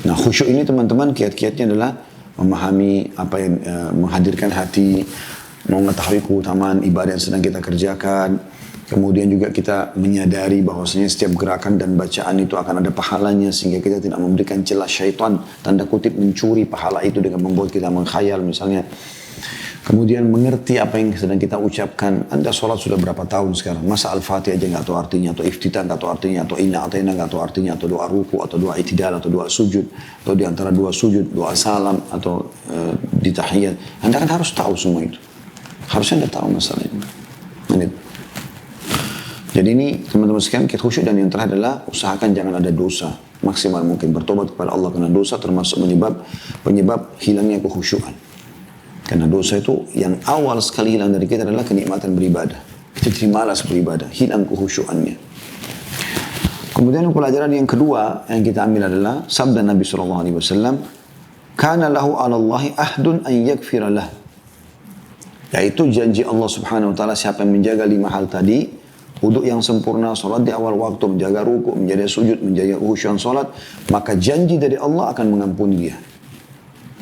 Nah khusyuk ini teman-teman kiat-kiatnya adalah memahami apa yang menghadirkan hati, mengetahui keutamaan ibadah yang sedang kita kerjakan. Kemudian juga kita menyadari bahwasanya setiap gerakan dan bacaan itu akan ada pahalanya, sehingga kita tidak memberikan celah syaitan, tanda kutip mencuri pahala itu dengan membuat kita mengkhayal misalnya. Kemudian mengerti apa yang sedang kita ucapkan. Anda sholat sudah berapa tahun sekarang? Masa Al-Fatihah aja nggak tahu artinya, atau iftitah nggak tahu artinya, atau inna atayna nggak tahu artinya, atau doa ruku, atau doa itidal, atau doa sujud, atau di antara dua sujud, doa salam, atau di tahiyat. Anda kan harus tahu semua itu. Harusnya Anda tahu masalah ini. Jadi ini teman-teman sekalian, kiat khusyuk, dan yang terakhir adalah usahakan jangan ada dosa. maksimal mungkin bertobat kepada Allah karena dosa termasuk penyebab hilangnya kekhusyuan. Karena dosa itu yang awal sekali hilang dari kita adalah kenikmatan beribadah. Kita jadi malas beribadah, hilang kekhusyuannya. Kemudian pelajaran yang kedua yang kita ambil adalah sabda Nabi SAW, "Kana lahu 'ala Allahi ahdun an yaghfira lah." Yaitu janji Allah Subhanahu wa taala, siapa yang menjaga 5 hal tadi, wudhu yang sempurna, salat di awal waktu, menjaga ruku, menjaga sujud, menjaga khusyuan salat, maka janji dari Allah akan mengampuni dia.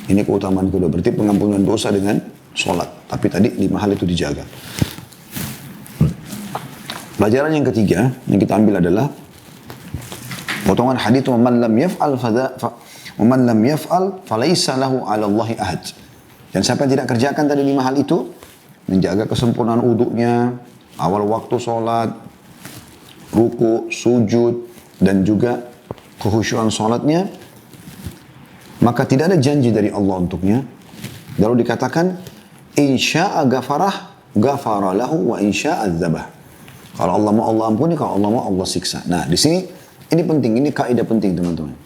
Ini keutamaan kedua, berarti pengampunan dosa dengan salat. Tapi tadi 5 hal itu dijaga. Pelajaran yang ketiga yang kita ambil adalah potongan hadits, "Man lam yaf'al falaysa lahu 'ala Allahi ahad." Dan siapa yang tidak kerjakan tadi 5 hal itu, menjaga kesempurnaan wudunya, awal waktu sholat, ruku, sujud, dan juga kekhusyuan sholatnya, maka tidak ada janji dari Allah untuknya. Lalu dikatakan, "Insya'a ghafara lahu wa insya'a adzabah." Kalau Allah mau Allah ampuni, kalau Allah mau Allah siksa. Nah, di sini ini penting, ini kaidah penting teman-teman.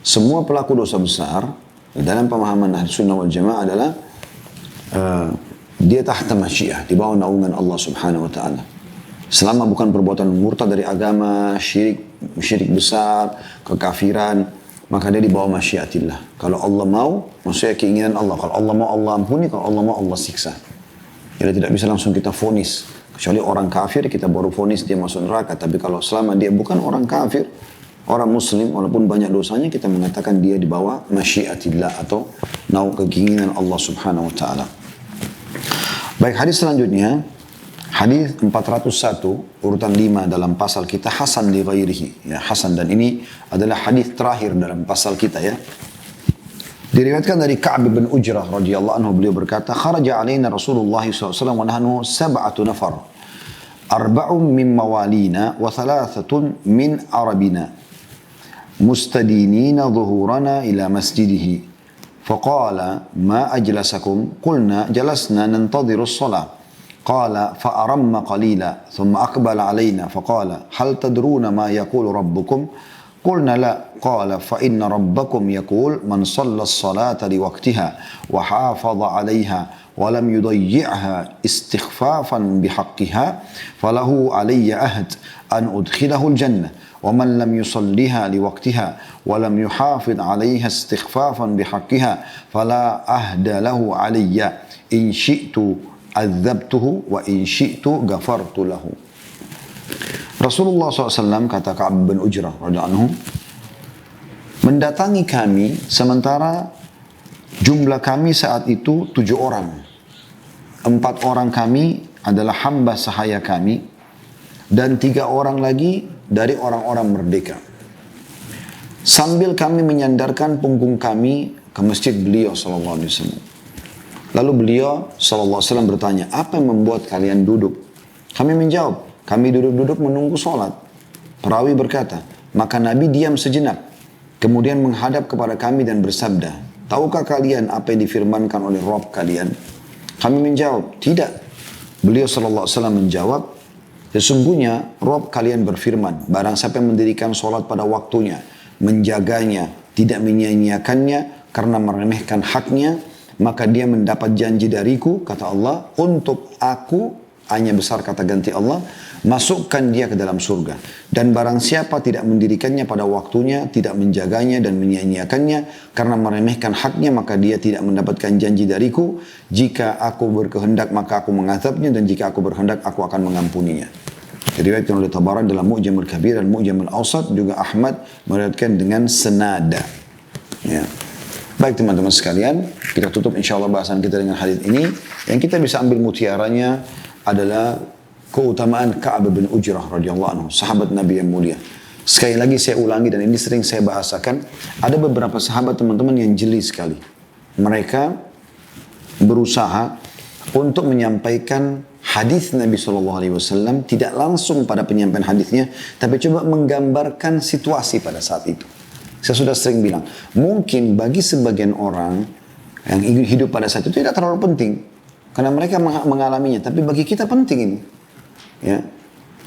Semua pelaku dosa besar dalam pemahaman Ahlus Sunnah wal Jamaah adalah dia tahta masyiah, di bawah naungan Allah Subhanahu wa taala. Selama bukan perbuatan murtad dari agama, syirik besar, kekafiran, maka dia di bawah masyiatillah. Kalau Allah mau, maksudnya keinginan Allah. Kalau Allah mau Allah ampuni, kalau Allah mau Allah siksa. Jadi tidak bisa langsung kita vonis. Kecuali orang kafir kita baru vonis dia masuk neraka. Tapi kalau selama dia bukan orang kafir, orang muslim, walaupun banyak dosanya, kita mengatakan dia di bawah masyiatillah atau keinginan Allah Subhanahu wa taala. Baik, hadis selanjutnya, hadis 401, urutan 5 dalam pasal kita, hasan li ghairihi. Ya, hasan, dan ini adalah hadis terakhir dalam pasal kita ya. Diriwayatkan dari Ka'b bin Ujrah radhiyallahu anhu, beliau berkata, "Kharaja alaina Rasulullah SAW wa nahnu 7 nafar. 4 min mawalina wa 3 min arabina. Mustadinina dhuhurana ila masjidihi. فقال ما أجلسكم قلنا جلسنا ننتظر الصلاة قال فأرم قليلا ثم أقبل علينا فقال هل تدرون ما يقول ربكم قلنا لا قال فإن ربكم يقول من صلى الصلاة لوقتها وحافظ عليها ولم يضيعها استخفافا بحقها فله علي عهد أن أدخله الجنة ومن لم يصلها لوقتها ولم يحافظ عليها استخفافا بحقها فلا عهد له علي إن شئت عذبته وإن شئت غفرت له." Rasulullah SAW, kata Ka'b bin Ujrah radhiyallahu anhu, mendatangi kami sementara jumlah kami saat itu 7 orang. 4 orang kami adalah hamba sahaya kami dan 3 orang lagi dari orang-orang merdeka. Sambil kami menyandarkan punggung kami ke masjid beliau sallallahu alaihi wasallam. Lalu beliau sallallahu alaihi wasallam bertanya, "Apa yang membuat kalian duduk?" Kami menjawab, "Kami duduk-duduk menunggu sholat." Perawi berkata, maka Nabi diam sejenak, kemudian menghadap kepada kami dan bersabda, "Tahukah kalian apa yang difirmankan oleh Rabb kalian?" Kami menjawab, "Tidak." Beliau sallallahu alaihi wasallam menjawab, "Sesungguhnya Rabb kalian berfirman, barang siapa yang mendirikan sholat pada waktunya, menjaganya, tidak menyia-nyiakannya karena meremehkan haknya, maka dia mendapat janji dariku," kata Allah, "untuk aku," hanya besar kata ganti Allah, "masukkan dia ke dalam surga. Dan barang siapa tidak mendirikannya pada waktunya, tidak menjaganya dan menyia-nyiakannya karena meremehkan haknya, maka dia tidak mendapatkan janji dariku. Jika aku berkehendak maka aku mengazabnya, dan jika aku berkehendak aku akan mengampuninya." Diriwayatkan oleh Tabarani dalam Mu'jamul Kabir dan Mu'jamul Awsat, juga Ahmad meriwayatkan dengan senada. Ya. Baik teman-teman sekalian, kita tutup insyaAllah bahasan kita dengan hadis ini. Yang kita bisa ambil mutiaranya adalah keutamaan Ka'b bin Ujrah radhiyallahu anhu, sahabat Nabi yang mulia. Sekali lagi saya ulangi, dan ini sering saya bahasakan, ada beberapa sahabat teman-teman yang jeli sekali. Mereka berusaha untuk menyampaikan hadis Nabi SAW tidak langsung pada penyampaian hadisnya, tapi coba menggambarkan situasi pada saat itu. Saya sudah sering bilang, mungkin bagi sebagian orang yang hidup pada saat itu tidak terlalu penting, karena mereka mengalaminya, tapi bagi kita penting ini. Ya.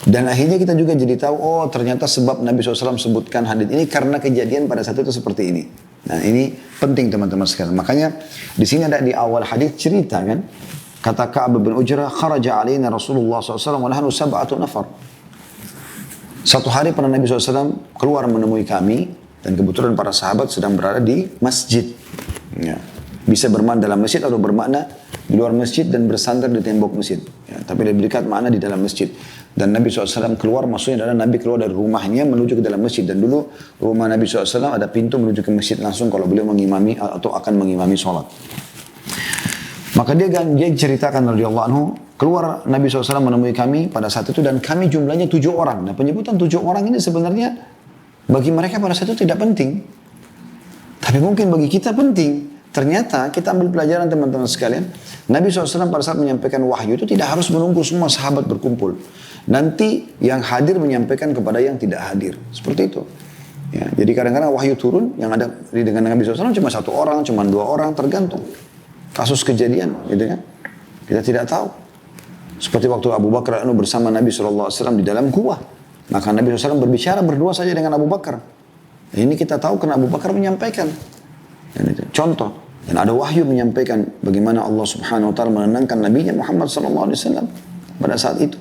Dan akhirnya kita juga jadi tahu, oh ternyata sebab Nabi SAW sebutkan hadis ini karena kejadian pada saat itu seperti ini. Nah ini penting teman-teman sekalian. Makanya di sini ada di awal hadis cerita kan. Kata Ka'ab bin Ujrah, kharaja alaina Rasulullah SAW wa nahnu sab'atu nafar. Satu hari pernah Nabi SAW keluar menemui kami. Dan kebetulan para sahabat sedang berada di masjid. Ya. Bisa bermakna dalam masjid atau bermakna di luar masjid dan bersandar di tembok masjid. Ya, tapi lebih dekat makna di dalam masjid. Dan Nabi SAW keluar, maksudnya adalah Nabi keluar dari rumahnya menuju ke dalam masjid. Dan dulu rumah Nabi SAW ada pintu menuju ke masjid langsung kalau beliau mengimami atau akan mengimami sholat. Maka dia ceritakan radhiyallahu anhu, keluar Nabi SAW menemui kami pada saat itu dan kami jumlahnya 7 orang. Nah penyebutan 7 orang ini sebenarnya bagi mereka pada saat itu tidak penting. Tapi mungkin bagi kita penting. Ternyata kita ambil pelajaran teman-teman sekalian. Nabi SAW pada saat menyampaikan wahyu itu tidak harus menunggu semua sahabat berkumpul. Nanti yang hadir menyampaikan kepada yang tidak hadir. Seperti itu. Ya, jadi kadang-kadang wahyu turun, yang ada dengan Nabi SAW cuma 1 orang, cuma 2 orang, tergantung. Kasus kejadian, gitu kan. Kita tidak tahu. Seperti waktu Abu Bakar bersama Nabi SAW di dalam gua. Maka Nabi SAW berbicara berdua saja dengan Abu Bakar. Nah, ini kita tahu karena Abu Bakar menyampaikan. Dan itu contoh. Dan ada wahyu menyampaikan bagaimana Allah Subhanahu Wa Taala menenangkan Nabi Muhammad SAW pada saat itu.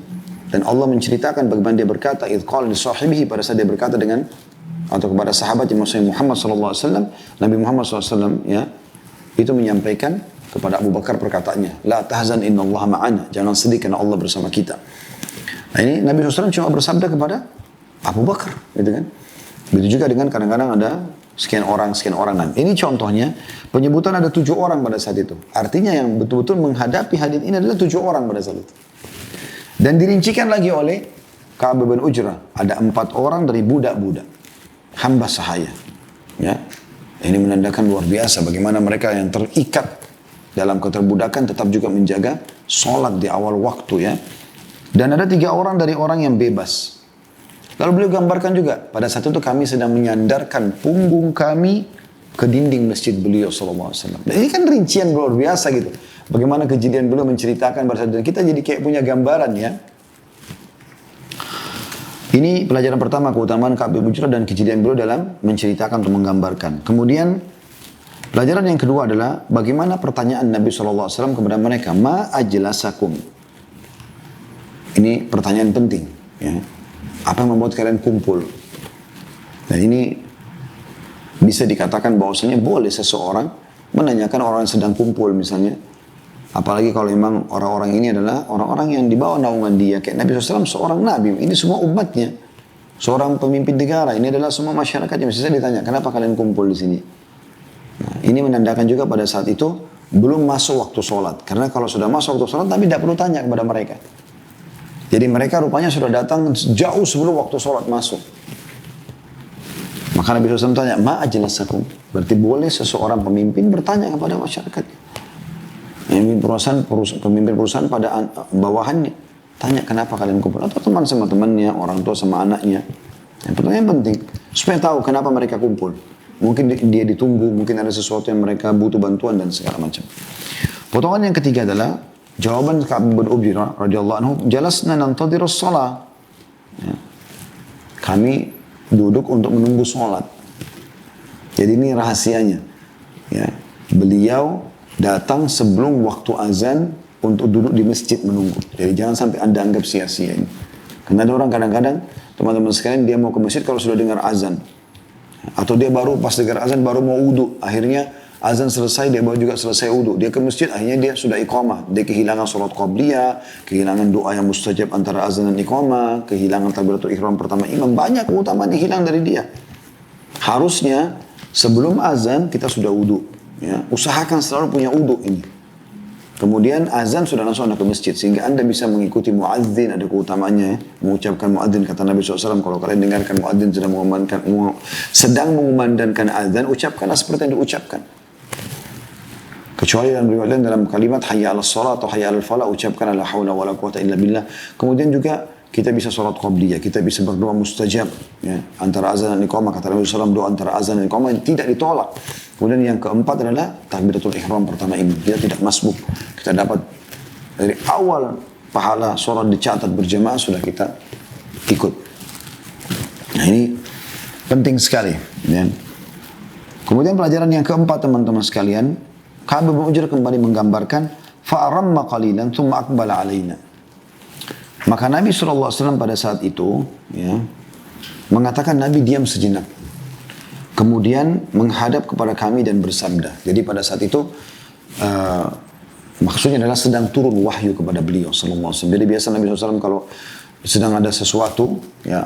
Dan Allah menceritakan bagaimana dia berkata, idh qala li sahibihi, pada saat dia berkata dengan atau kepada sahabat yang maksudnya Muhammad SAW, Nabi Muhammad SAW ya itu menyampaikan kepada Abu Bakar perkataannya, la tahzan innallaha ma'ana, jangan sedih karena Allah bersama kita. Nah ini Nabi SAW cuma bersabda kepada Abu Bakar, gitu kan? Begitu juga dengan kadang-kadang ada sekian orang. Nah, ini contohnya penyebutan ada 7 orang pada saat itu. Artinya yang betul-betul menghadapi hadis ini adalah 7 orang pada saat itu. Dan dirincikan lagi oleh Ka'ab bin Ujrah. Ada 4 orang dari budak-budak. Hamba sahaya. Ya. Ini menandakan luar biasa bagaimana mereka yang terikat dalam keterbudakan tetap juga menjaga sholat di awal waktu ya. Dan ada 3 orang dari orang yang bebas. Lalu beliau gambarkan juga, pada saat itu kami sedang menyandarkan punggung kami ke dinding masjid beliau SAW. Dan ini kan rincian luar biasa gitu. Bagaimana kejadian beliau menceritakan pada saat itu. Kita jadi kayak punya gambaran ya. Ini pelajaran pertama, keutamaan Ka'ab bin Ujrah dan kejadian beliau dalam menceritakan atau menggambarkan. Kemudian, pelajaran yang kedua adalah bagaimana pertanyaan Nabi SAW kepada mereka. Ma ajlasakum. Ini pertanyaan penting ya. Apa yang membuat kalian kumpul? Dan ini bisa dikatakan bahwasanya boleh seseorang menanyakan orang yang sedang kumpul misalnya. Apalagi kalau memang orang-orang ini adalah orang-orang yang di bawah naungan dia. Kayak Nabi SAW seorang Nabi. Ini semua umatnya. Seorang pemimpin negara. Ini adalah semua masyarakatnya. Bisa saya ditanya, kenapa kalian kumpul di sini? Nah, ini menandakan juga pada saat itu belum masuk waktu sholat. Karena kalau sudah masuk waktu sholat, Nabi tidak perlu tanya kepada mereka. Jadi mereka rupanya sudah datang jauh sebelum waktu sholat masuk. Maka Nabi SAW tanya, ma ajlasakum. Berarti boleh seseorang pemimpin bertanya kepada masyarakat. Pemimpin perusahaan pada bawahannya. Tanya kenapa kalian kumpul. Atau teman sama temannya, orang tua sama anaknya. Yang pertanyaan penting. Supaya tahu kenapa mereka kumpul. Mungkin dia ditunggu, mungkin ada sesuatu yang mereka butuh bantuan dan segala macam. Potongan yang ketiga adalah jawaban Ka'ab bin Ujrah radhiyallahu anhu, jalasna nantadhir as-shalah. Ya. Kami duduk untuk menunggu sholat. Jadi ini rahasianya. Ya. Beliau datang sebelum waktu azan untuk duduk di masjid menunggu. Jadi jangan sampai Anda anggap sia-sia ini. Karena ada orang kadang-kadang, teman-teman sekalian, dia mau ke masjid kalau sudah dengar azan. Atau dia baru pas dengar azan baru mau wudu. Akhirnya azan selesai, dia baru juga selesai wudu. Dia ke masjid, akhirnya dia sudah iqamah. Dia kehilangan sholat qabliyah, kehilangan doa yang mustajab antara azan dan iqamah, kehilangan takbiratul ihram pertama imam. Banyak keutamaan yang hilang dari dia. Harusnya sebelum azan kita sudah wudu. Ya. Usahakan selalu punya wudu ini. Kemudian azan sudah langsung Anda ke masjid. Sehingga Anda bisa mengikuti muadzin, ada keutamaannya ya. Mengucapkan muadzin, kata Nabi SAW, kalau kalian dengarkan muadzin sedang mengumandangkan azan, ucapkanlah seperti yang diucapkan. Kecuali dalam riwayat dalam kalimat hayya 'alas shalah atau hayya 'alal falah, ucapkan la haula wala quwata illa billah. Kemudian juga kita bisa sholat qabliyah, kita bisa berdoa mustajab ya. Antara azan dan iqamah, kata Nabi SAW, doa antara azan dan iqamah tidak ditolak. Kemudian yang keempat adalah takbiratul ihram pertama imam. Kita tidak masbuk. Kita dapat dari awal pahala sholat dicatat berjamaah sudah kita ikut. Nah ini penting sekali. Ya. Kemudian pelajaran yang keempat teman-teman sekalian, Ka'ab bin Ujrah kembali menggambarkan, fa'aramma qalilan thumma aqbala alaina. Maka Nabi SAW pada saat itu, ya, mengatakan Nabi diam sejenak. Kemudian menghadap kepada kami dan bersabda. Jadi pada saat itu, maksudnya adalah sedang turun wahyu kepada beliau SAW. Jadi biasa Nabi SAW kalau sedang ada sesuatu, ya,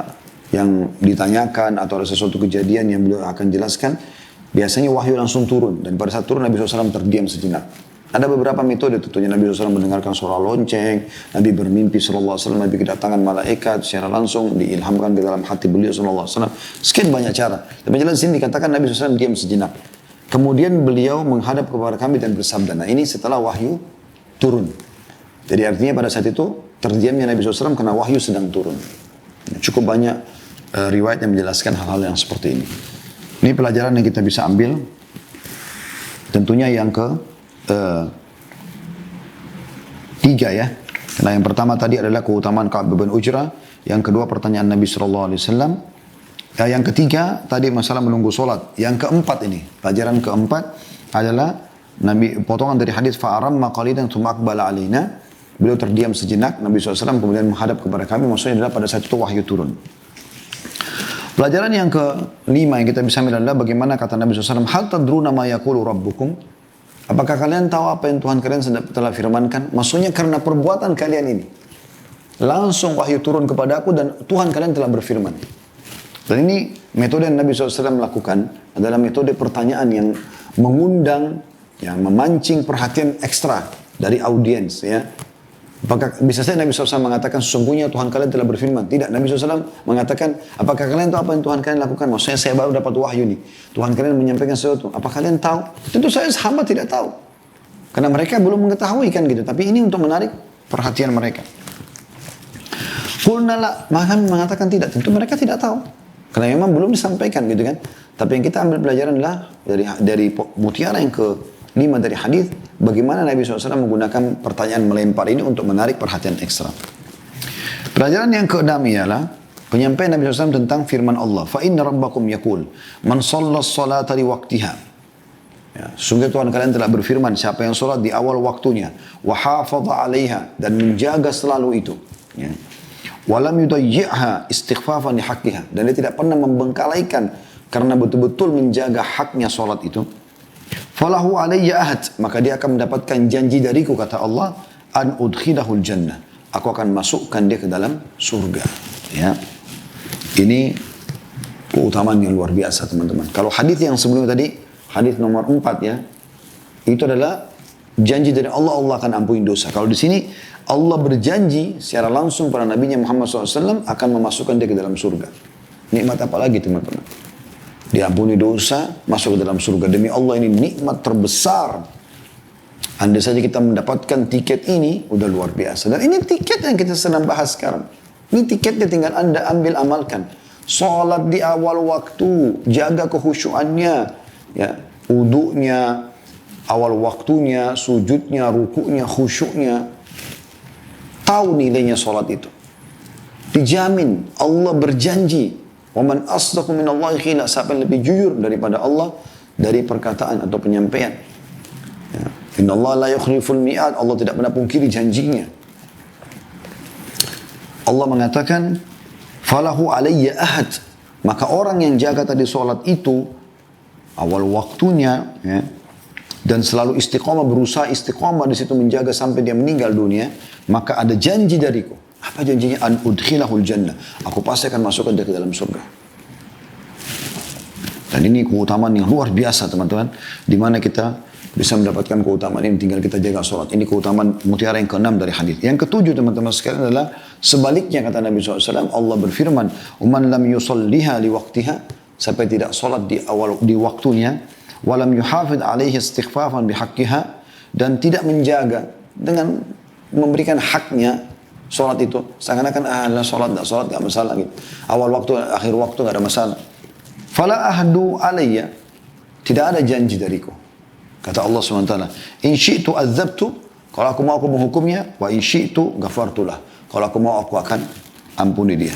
yang ditanyakan atau ada sesuatu kejadian yang beliau akan jelaskan, biasanya wahyu langsung turun. Dan pada saat turun Nabi SAW terdiam sejenak. Ada beberapa metode tentunya. Nabi SAW mendengarkan suara lonceng, Nabi bermimpi SAW, Nabi kedatangan malaikat secara langsung, diilhamkan ke dalam hati beliau SAW. Sekian banyak cara. Tapi jelas di sini dikatakan Nabi SAW diam sejenak. Kemudian beliau menghadap kepada kami dan bersabda. Nah ini setelah wahyu turun. Jadi artinya pada saat itu terdiamnya Nabi SAW karena wahyu sedang turun. Cukup banyak riwayat yang menjelaskan hal-hal yang seperti ini. Ini pelajaran yang kita bisa ambil. Tentunya yang tiga ya. Nah yang pertama tadi adalah keutamaan Ka'ab bin Ujrah. Yang kedua pertanyaan Nabi SAW. Yang ketiga tadi masalah menunggu solat. Yang keempat ini, pelajaran keempat adalah Nabi potongan dari hadis fa'aramma qalilan tsumma aqbala alaina. Beliau terdiam sejenak, Nabi SAW kemudian menghadap kepada kami. Maksudnya adalah pada saat itu wahyu turun. Pelajaran yang kelima yang kita bisa ambil adalah bagaimana kata Nabi SAW, hal tadruna ma yaqulu rabbukum? Apakah kalian tahu apa yang Tuhan kalian telah firmankan? Maksudnya karena perbuatan kalian ini. Langsung wahyu turun kepada aku dan Tuhan kalian telah berfirman. Dan ini metode yang Nabi SAW lakukan adalah metode pertanyaan yang mengundang, yang memancing perhatian ekstra dari audiens. Ya. Apakah bisa saja Nabi SAW mengatakan sesungguhnya Tuhan kalian telah berfirman? Tidak, Nabi SAW mengatakan apakah kalian tahu apa yang Tuhan kalian lakukan? Maksudnya saya baru dapat wahyu nih. Tuhan kalian menyampaikan sesuatu. Apa kalian tahu? Tentu saya hamba tidak tahu. Karena mereka belum mengetahui kan gitu. Tapi ini untuk menarik perhatian mereka. Qulna la, maka mengatakan tidak. Tentu mereka tidak tahu. Karena memang belum disampaikan gitu kan. Tapi yang kita ambil pelajaran adalah dari mutiara yang ke-5 dari hadis, bagaimana Nabi SAW menggunakan pertanyaan melempar ini untuk menarik perhatian ekstra. Pelajaran yang ke-6 ialah penyampaian Nabi SAW tentang firman Allah. Fa inna rabbakum yaqul man shallas salata li waqtiha. Ya, sungguh Tuhan kalian telah berfirman siapa yang salat di awal waktunya wa hafadha 'alaiha dan menjaga selalu itu. Ya. Walam yudayyi'ha istighfafan li haqqiha dan dia tidak pernah membengkalaikan karena betul-betul menjaga haknya salat itu. Falahu alayya ahad, maka dia akan mendapatkan janji dariku kata Allah, an udkhilahul jannah. Aku akan masukkan dia ke dalam surga. Ya. Ini keutamaan yang luar biasa teman-teman. Kalau hadis yang sebelumnya tadi, hadis nomor 4 ya, itu adalah janji dari Allah, Allah akan ampuni dosa. Kalau di sini Allah berjanji secara langsung pada Nabi Muhammad SAW akan memasukkan dia ke dalam surga. Nikmat apa lagi teman-teman? Diampuni dosa, masuk ke dalam surga. Demi Allah ini nikmat terbesar. Andai saja kita mendapatkan tiket ini, udah luar biasa. Dan ini tiket yang kita sedang bahas sekarang. Ini tiketnya tinggal Anda ambil, amalkan. Salat di awal waktu, jaga kekhusyuannya, ya, wudunya, awal waktunya, sujudnya, rukuknya, khusyuknya. Tahu nilainya salat itu. Dijamin, Allah berjanji. Waman asdaqu minallahi qila, siapa yang lebih jujur daripada Allah dari perkataan atau penyampaian. Ya. Innallaha la yukhliful mi'ad, Allah tidak pernah pungkiri janjinya. Allah mengatakan, falahu alayya ahad, maka orang yang jaga tadi salat itu awal waktunya, ya, dan selalu istiqamah, berusaha istiqamah di situ menjaga sampai dia meninggal dunia, maka ada janji dariku. Apa janjinya? An udkhilahul jannah. Aku pasti akan masukkan dia ke dalam surga. Dan ini keutamaan yang luar biasa teman-teman. Di mana kita bisa mendapatkan keutamaan ini tinggal kita jaga sholat. Ini keutamaan mutiara yang ke-6 dari hadis. Yang ke-7 teman-teman sekalian adalah sebaliknya kata Nabi SAW. Allah berfirman, "Man lam yusalliha li waqtiha", sampai tidak sholat di waktunya, walam yuhafid alaihi istighfafan bihaqqiha, dan tidak menjaga dengan memberikan haknya sholat itu. Seakan-akan sholat gak masalah gitu. Awal waktu, akhir waktu gak ada masalah. Fala ahdu alayya, tidak ada janji dariku. Kata Allah SWT, in syi'tu azabtu, kalau aku mau aku menghukumnya, wa in syi'tu ghafartulah, kalau aku mau aku akan ampuni dia.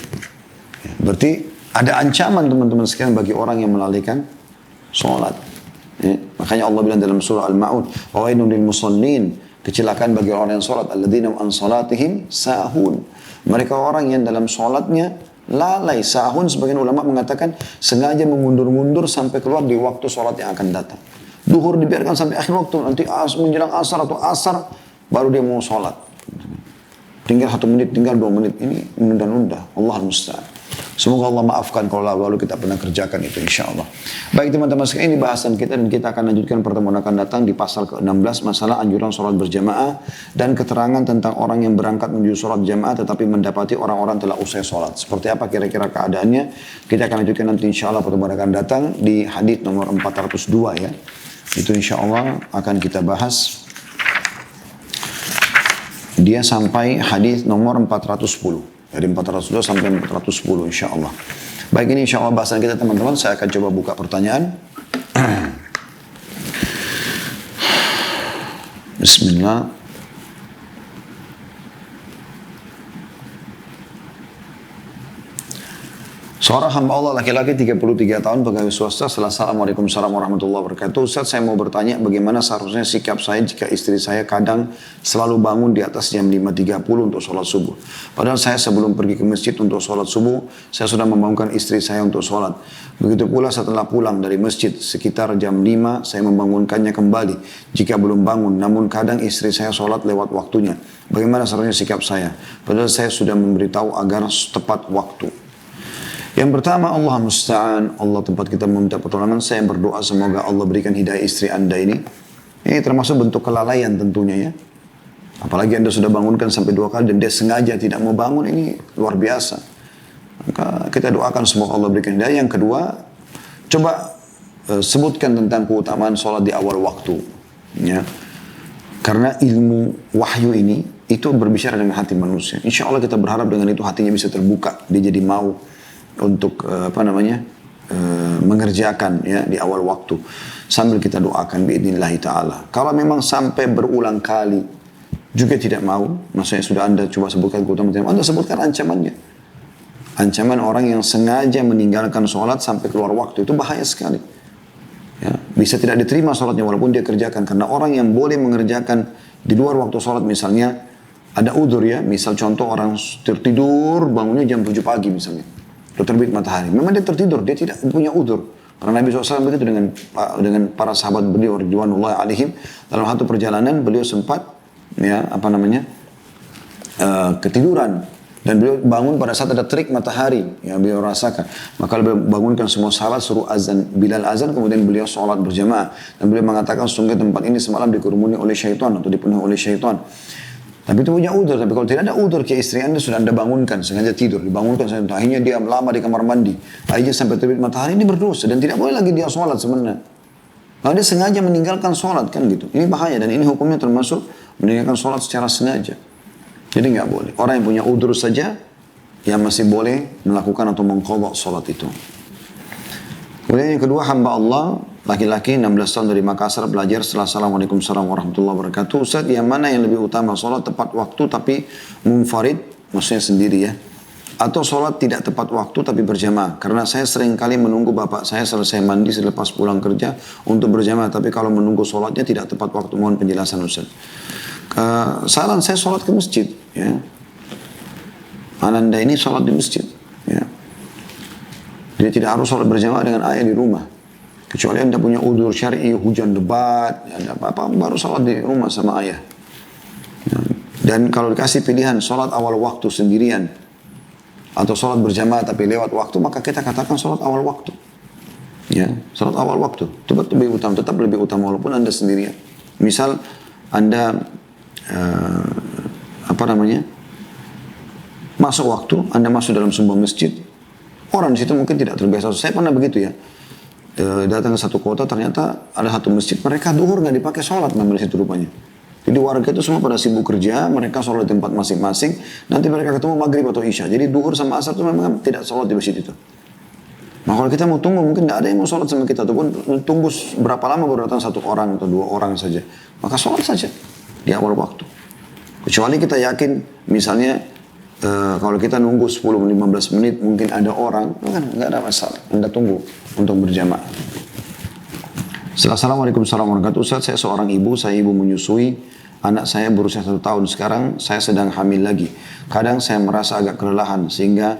Berarti ada ancaman teman-teman sekalian bagi orang yang melalaikan sholat. Ya. Makanya Allah bilang dalam surah Al-Ma'un, "Wawailun lil musallin", kecelakaan bagi orang yang sholat, alladzina an salatihim sahun. Mereka orang yang dalam sholatnya lalai. Sahun sebagian ulama mengatakan sengaja mengundur-mundur sampai keluar di waktu sholat yang akan datang. Duhur dibiarkan sampai akhir waktu, nanti menjelang asar atau asar baru dia mau sholat. Tinggal 1 menit, tinggal 2 menit. Ini menunda-nunda. Allah musta'an. Semoga Allah maafkan kalau lalu kita pernah kerjakan itu, insya Allah. Baik teman-teman sekalian, ini bahasan kita dan kita akan lanjutkan pertemuan akan datang di pasal ke-16, masalah anjuran sholat berjamaah dan keterangan tentang orang yang berangkat menuju sholat jamaah tetapi mendapati orang-orang telah usai sholat. Seperti apa kira-kira keadaannya? Kita akan lanjutkan nanti insya Allah pertemuan akan datang di hadits nomor 402 ya. Itu insya Allah akan kita bahas. Dia sampai hadis nomor 410. Dari 402 sampai 410 insya Allah. Baik, ini insya Allah bahasan kita teman-teman. Saya akan coba buka pertanyaan. Bismillah. Seorang hamba Allah laki-laki 33 tahun pegawai swasta. Assalamualaikum warahmatullahi wabarakatuh. Ustaz, saya mau bertanya bagaimana seharusnya sikap saya jika istri saya kadang selalu bangun di atas jam 5.30 untuk sholat subuh. Padahal saya sebelum pergi ke masjid untuk sholat subuh, saya sudah membangunkan istri saya untuk sholat. Begitu pula setelah pulang dari masjid sekitar jam 5, saya membangunkannya kembali jika belum bangun. Namun kadang istri saya sholat lewat waktunya. Bagaimana seharusnya sikap saya? Padahal saya sudah memberitahu agar tepat waktu. Yang pertama, Allah musta'an, Allah tempat kita meminta pertolongan. Saya berdoa semoga Allah berikan hidayah istri anda ini. Ini termasuk bentuk kelalaian tentunya ya. Apalagi anda sudah bangunkan sampai 2 kali dan dia sengaja tidak mau bangun, ini luar biasa. Maka kita doakan semoga Allah berikan hidayah. Yang kedua, coba sebutkan tentang keutamaan sholat di awal waktu. Ya. Karena ilmu wahyu ini, itu berbicara dengan hati manusia. Insya Allah kita berharap dengan itu hatinya bisa terbuka. Dia jadi mau untuk mengerjakan ya di awal waktu sambil kita doakan biidznillah taala. Kalau memang sampai berulang kali juga tidak mau, maksudnya sudah anda coba sebutkan keutamaan, anda sebutkan ancamannya. Ancaman orang yang sengaja meninggalkan sholat sampai keluar waktu itu bahaya sekali. Ya, bisa tidak diterima sholatnya walaupun dia kerjakan, karena orang yang boleh mengerjakan di luar waktu sholat misalnya ada udzur ya, misal contoh orang tertidur bangunnya jam 7 pagi misalnya. Sudah terbit matahari. Memang dia tertidur, dia tidak punya udzur. Karena Nabi SAW begitu dengan para sahabat beliau ridwanullahi alaihim, dalam satu perjalanan beliau sempat ketiduran dan beliau bangun pada saat ada terik matahari yang beliau rasakan. Maka beliau bangunkan semua sahabat, suruh azan, Bilal azan, kemudian beliau sholat berjamaah dan beliau mengatakan sungguh tempat ini semalam dikerumuni oleh syaitan atau dipenuhi oleh syaitan. Tapi itu punya udzur. Tapi kalau tidak ada udzur ke istri anda, sudah anda bangunkan, sengaja tidur, dibangunkan, akhirnya dia lama di kamar mandi, akhirnya sampai terbit matahari, ini berdosa dan tidak boleh lagi dia sholat sebenarnya. Kalau dia sengaja meninggalkan sholat kan gitu, ini bahaya dan ini hukumnya termasuk meninggalkan sholat secara sengaja. Jadi nggak boleh. Orang yang punya udzur saja yang masih boleh melakukan atau mengqadha sholat itu. Kemudian yang kedua, hamba Allah laki-laki 16 tahun dari Makassar belajar setelah Assalamualaikum warahmatullahi wabarakatuh. Ustaz, yang mana yang lebih utama, sholat tepat waktu tapi munfarid, maksudnya sendiri ya, atau sholat tidak tepat waktu tapi berjamaah? Karena saya sering kali menunggu bapak saya selesai mandi selepas pulang kerja untuk berjamaah, tapi kalau menunggu sholatnya tidak tepat waktu. Mohon penjelasan Ustaz. Saran saya sholat ke masjid ya. Ananda ini sholat di masjid ya. Dia tidak harus sholat berjamaah dengan ayah di rumah. Kecuali anda punya udzur syar'i, hujan lebat, ada apa-apa, baru sholat di rumah sama ayah. Dan kalau dikasih pilihan sholat awal waktu sendirian atau sholat berjamaah tapi lewat waktu, maka kita katakan sholat awal waktu. Ya, sholat awal waktu tetap lebih utama walaupun anda sendirian. Misal anda masuk waktu, anda masuk dalam sebuah masjid, orang di situ mungkin tidak terbiasa. Saya pernah begitu ya. Datang ke satu kota, ternyata ada satu masjid, mereka duhur nggak dipakai sholat memang di situ rupanya. Jadi warga itu semua pada sibuk kerja, mereka sholat di tempat masing-masing, nanti mereka ketemu maghrib atau isya. Jadi duhur sama asar itu memang tidak sholat di masjid itu. Nah kalau kita mau tunggu, mungkin tidak ada yang mau sholat sama kita, ataupun tunggu berapa lama baru datang 1 orang atau 2 orang saja. Maka sholat saja di awal waktu. Kecuali kita yakin, misalnya kalau kita nunggu 10-15 menit, mungkin ada orang, kan nggak ada masalah. Anda tunggu untuk berjamaah. Assalamualaikum warahmatullahi wabarakatuh. Ustaz, saya seorang ibu, saya ibu menyusui. Anak saya berusia 1 tahun sekarang, saya sedang hamil lagi. Kadang saya merasa agak kelelahan, sehingga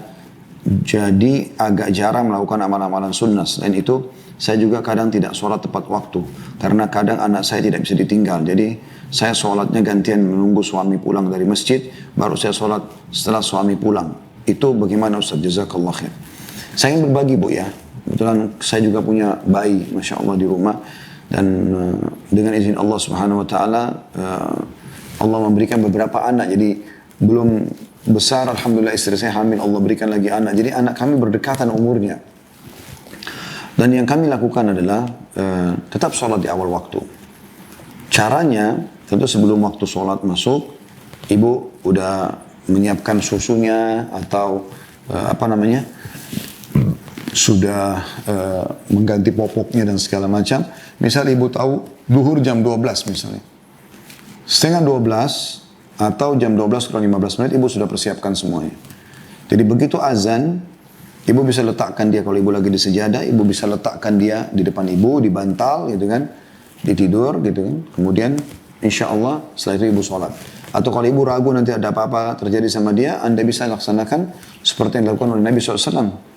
jadi agak jarang melakukan amalan-amalan sunnah. Selain itu, saya juga kadang tidak sholat tepat waktu. Karena kadang anak saya tidak bisa ditinggal. Jadi, saya sholatnya gantian menunggu suami pulang dari masjid, baru saya sholat setelah suami pulang. Itu bagaimana Ustaz? Jazakallah khair. Saya ingin berbagi Bu ya. Kebetulan saya juga punya bayi, Masya Allah di rumah. Dan dengan izin Allah Subhanahu Wa Taala, Allah memberikan beberapa anak. Jadi belum besar, Alhamdulillah istri saya hamil, Allah berikan lagi anak. Jadi anak kami berdekatan umurnya. Dan yang kami lakukan adalah tetap sholat di awal waktu. Caranya, tentu sebelum waktu sholat masuk, ibu udah menyiapkan susunya atau sudah mengganti popoknya dan segala macam. Misal ibu tahu duhur jam 12 misalnya. Setengah 12 atau jam 12 kurang 15 menit ibu sudah persiapkan semuanya. Jadi begitu azan, ibu bisa letakkan dia, kalau ibu lagi di sejadah, ibu bisa letakkan dia di depan ibu, di bantal gitu kan, di tidur gitu kan. Kemudian insya Allah setelah itu ibu sholat. Atau kalau ibu ragu nanti ada apa-apa terjadi sama dia, Anda bisa laksanakan seperti yang dilakukan oleh Nabi SAW.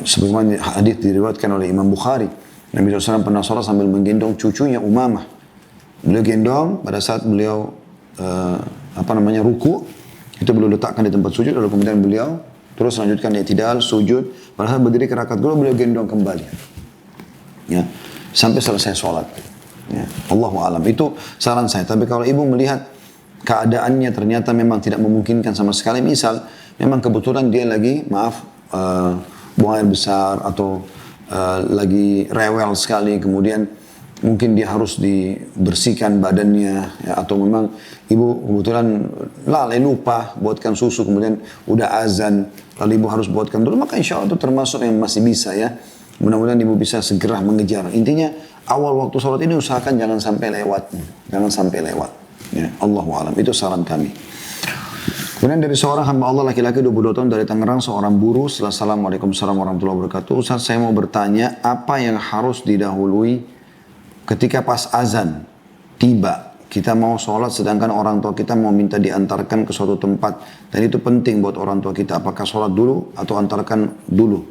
Sebagaimana hadis diriwayatkan oleh Imam Bukhari. Nabi SAW pernah sholat sambil menggendong cucunya Umamah. Beliau gendong pada saat beliau ruku, itu beliau letakkan di tempat sujud, lalu kemudian beliau terus lanjutkan i'tidal, sujud. Pada saat berdiri ke rakaat kedua beliau gendong kembali. Ya, sampai selesai sholat. Ya, Allahu a'lam. Itu saran saya. Tapi kalau ibu melihat keadaannya ternyata memang tidak memungkinkan sama sekali, misal memang kebetulan dia lagi buang air besar atau lagi rewel sekali, kemudian mungkin dia harus dibersihkan badannya, ya, atau memang ibu kebetulan lalai lupa buatkan susu, kemudian udah azan, lalu ibu harus buatkan dulu, maka insya Allah itu termasuk yang masih bisa ya. Mudah-mudahan ibu bisa segera mengejar. Intinya awal waktu sholat ini usahakan jangan sampai lewat, jangan sampai lewat. Ya, Allahu a'lam. Itu saran kami. Kemudian dari seorang hamba Allah laki-laki 22 tahun dari Tangerang, seorang buruh. Assalamualaikum warahmatullahi wabarakatuh. Ustaz, saya mau bertanya, apa yang harus didahului ketika pas azan tiba? Kita mau sholat sedangkan orang tua kita mau minta diantarkan ke suatu tempat. Dan itu penting buat orang tua kita. Apakah sholat dulu atau antarkan dulu?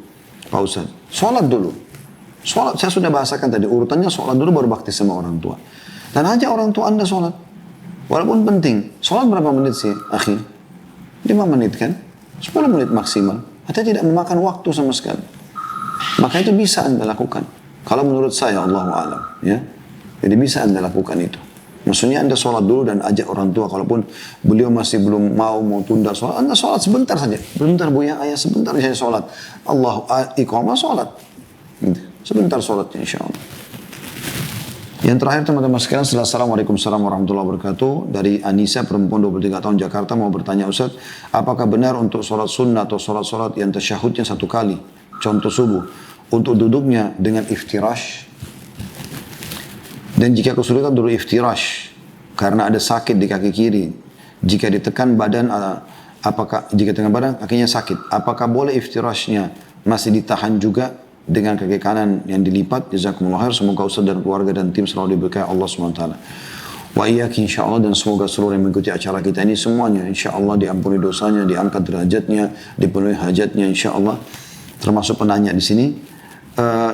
Pak Ustaz, sholat dulu. Sholat, saya sudah bahasakan tadi. Urutannya sholat dulu baru bakti sama orang tua. Dan aja orang tua Anda sholat. Walaupun penting. Sholat berapa menit sih, akhi? 5 menit kan? 10 menit maksimal. Atau tidak memakan waktu sama sekali. Maka itu bisa Anda lakukan. Kalau menurut saya, Allahu a'lam. Ya? Jadi bisa Anda lakukan itu. Maksudnya Anda sholat dulu dan ajak orang tua. Kalaupun beliau masih belum mau tunda sholat, Anda sholat sebentar saja. Sebentar Bu ya, ayah sebentar saya sholat. Allahu iqamah sholat. Sebentar sholatnya insya Allah. Yang terakhir teman-teman sekalian, Assalamualaikum warahmatullahi wabarakatuh. Dari Anissa, perempuan 23 tahun Jakarta, mau bertanya Ustaz, apakah benar untuk sholat sunnah atau sholat yang tasyahudnya 1 kali, contoh subuh, untuk duduknya dengan iftirash? Dan jika kesulitan duduk iftirash, karena ada sakit di kaki kiri, jika ditekan badan, jika tekan badan kakinya sakit, apakah boleh iftirashnya masih ditahan juga dengan kaki kanan yang dilipat? Jazakumullah khair. Semoga Ustaz dan keluarga dan tim selalu diberkahi Allah SWT. Wa iyyaki insyaAllah, dan semoga seluruh yang mengikuti acara kita ini semuanya insyaAllah diampuni dosanya, diangkat derajatnya, dipenuhi hajatnya insyaAllah. Termasuk penanya di sini.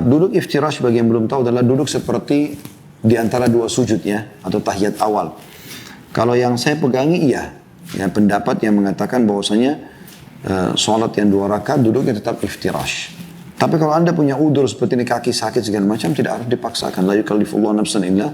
Duduk iftirash bagi yang belum tahu adalah duduk seperti di antara 2 sujud ya, atau tahiyat awal. Kalau yang saya pegangi iya, ya, pendapat yang mengatakan bahwasanya sholat yang 2 rakaat duduknya tetap iftirash. Tapi kalau Anda punya udzur seperti ini, kaki sakit segala macam, tidak harus dipaksakan. La yukallifullahu nafsan illa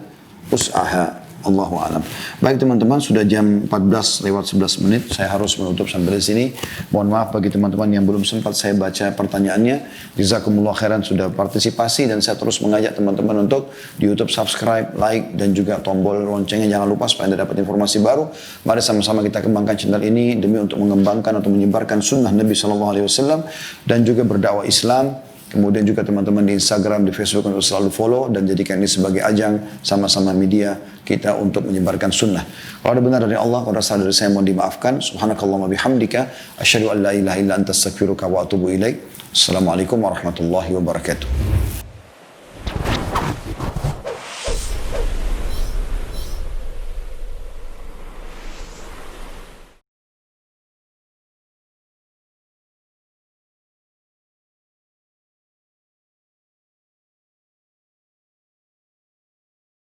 wus'aha. Allahu a'lam. Baik teman-teman, sudah jam 14:11. Saya harus menutup sampai di sini. Mohon maaf bagi teman-teman yang belum sempat saya baca pertanyaannya. Jazakumullah khairan sudah partisipasi, dan saya terus mengajak teman-teman untuk di YouTube subscribe, like, dan juga tombol loncengnya jangan lupa supaya Anda dapat informasi baru. Mari sama-sama kita kembangkan channel ini demi untuk mengembangkan atau menyebarkan sunnah Nabi SAW dan juga berdakwah Islam Kemudian juga teman-teman di Instagram, di Facebook untuk selalu follow dan jadikan ini sebagai ajang sama-sama media kita untuk menyebarkan sunnah. Kalau ada benar dari Allah, kalau ada salah dari saya mohon dimaafkan. Subhanakallahumma bihamdika, asyhadu an la ilaha illa anta astaghfiruka wa atubu ilaik. Assalamualaikum warahmatullahi wabarakatuh.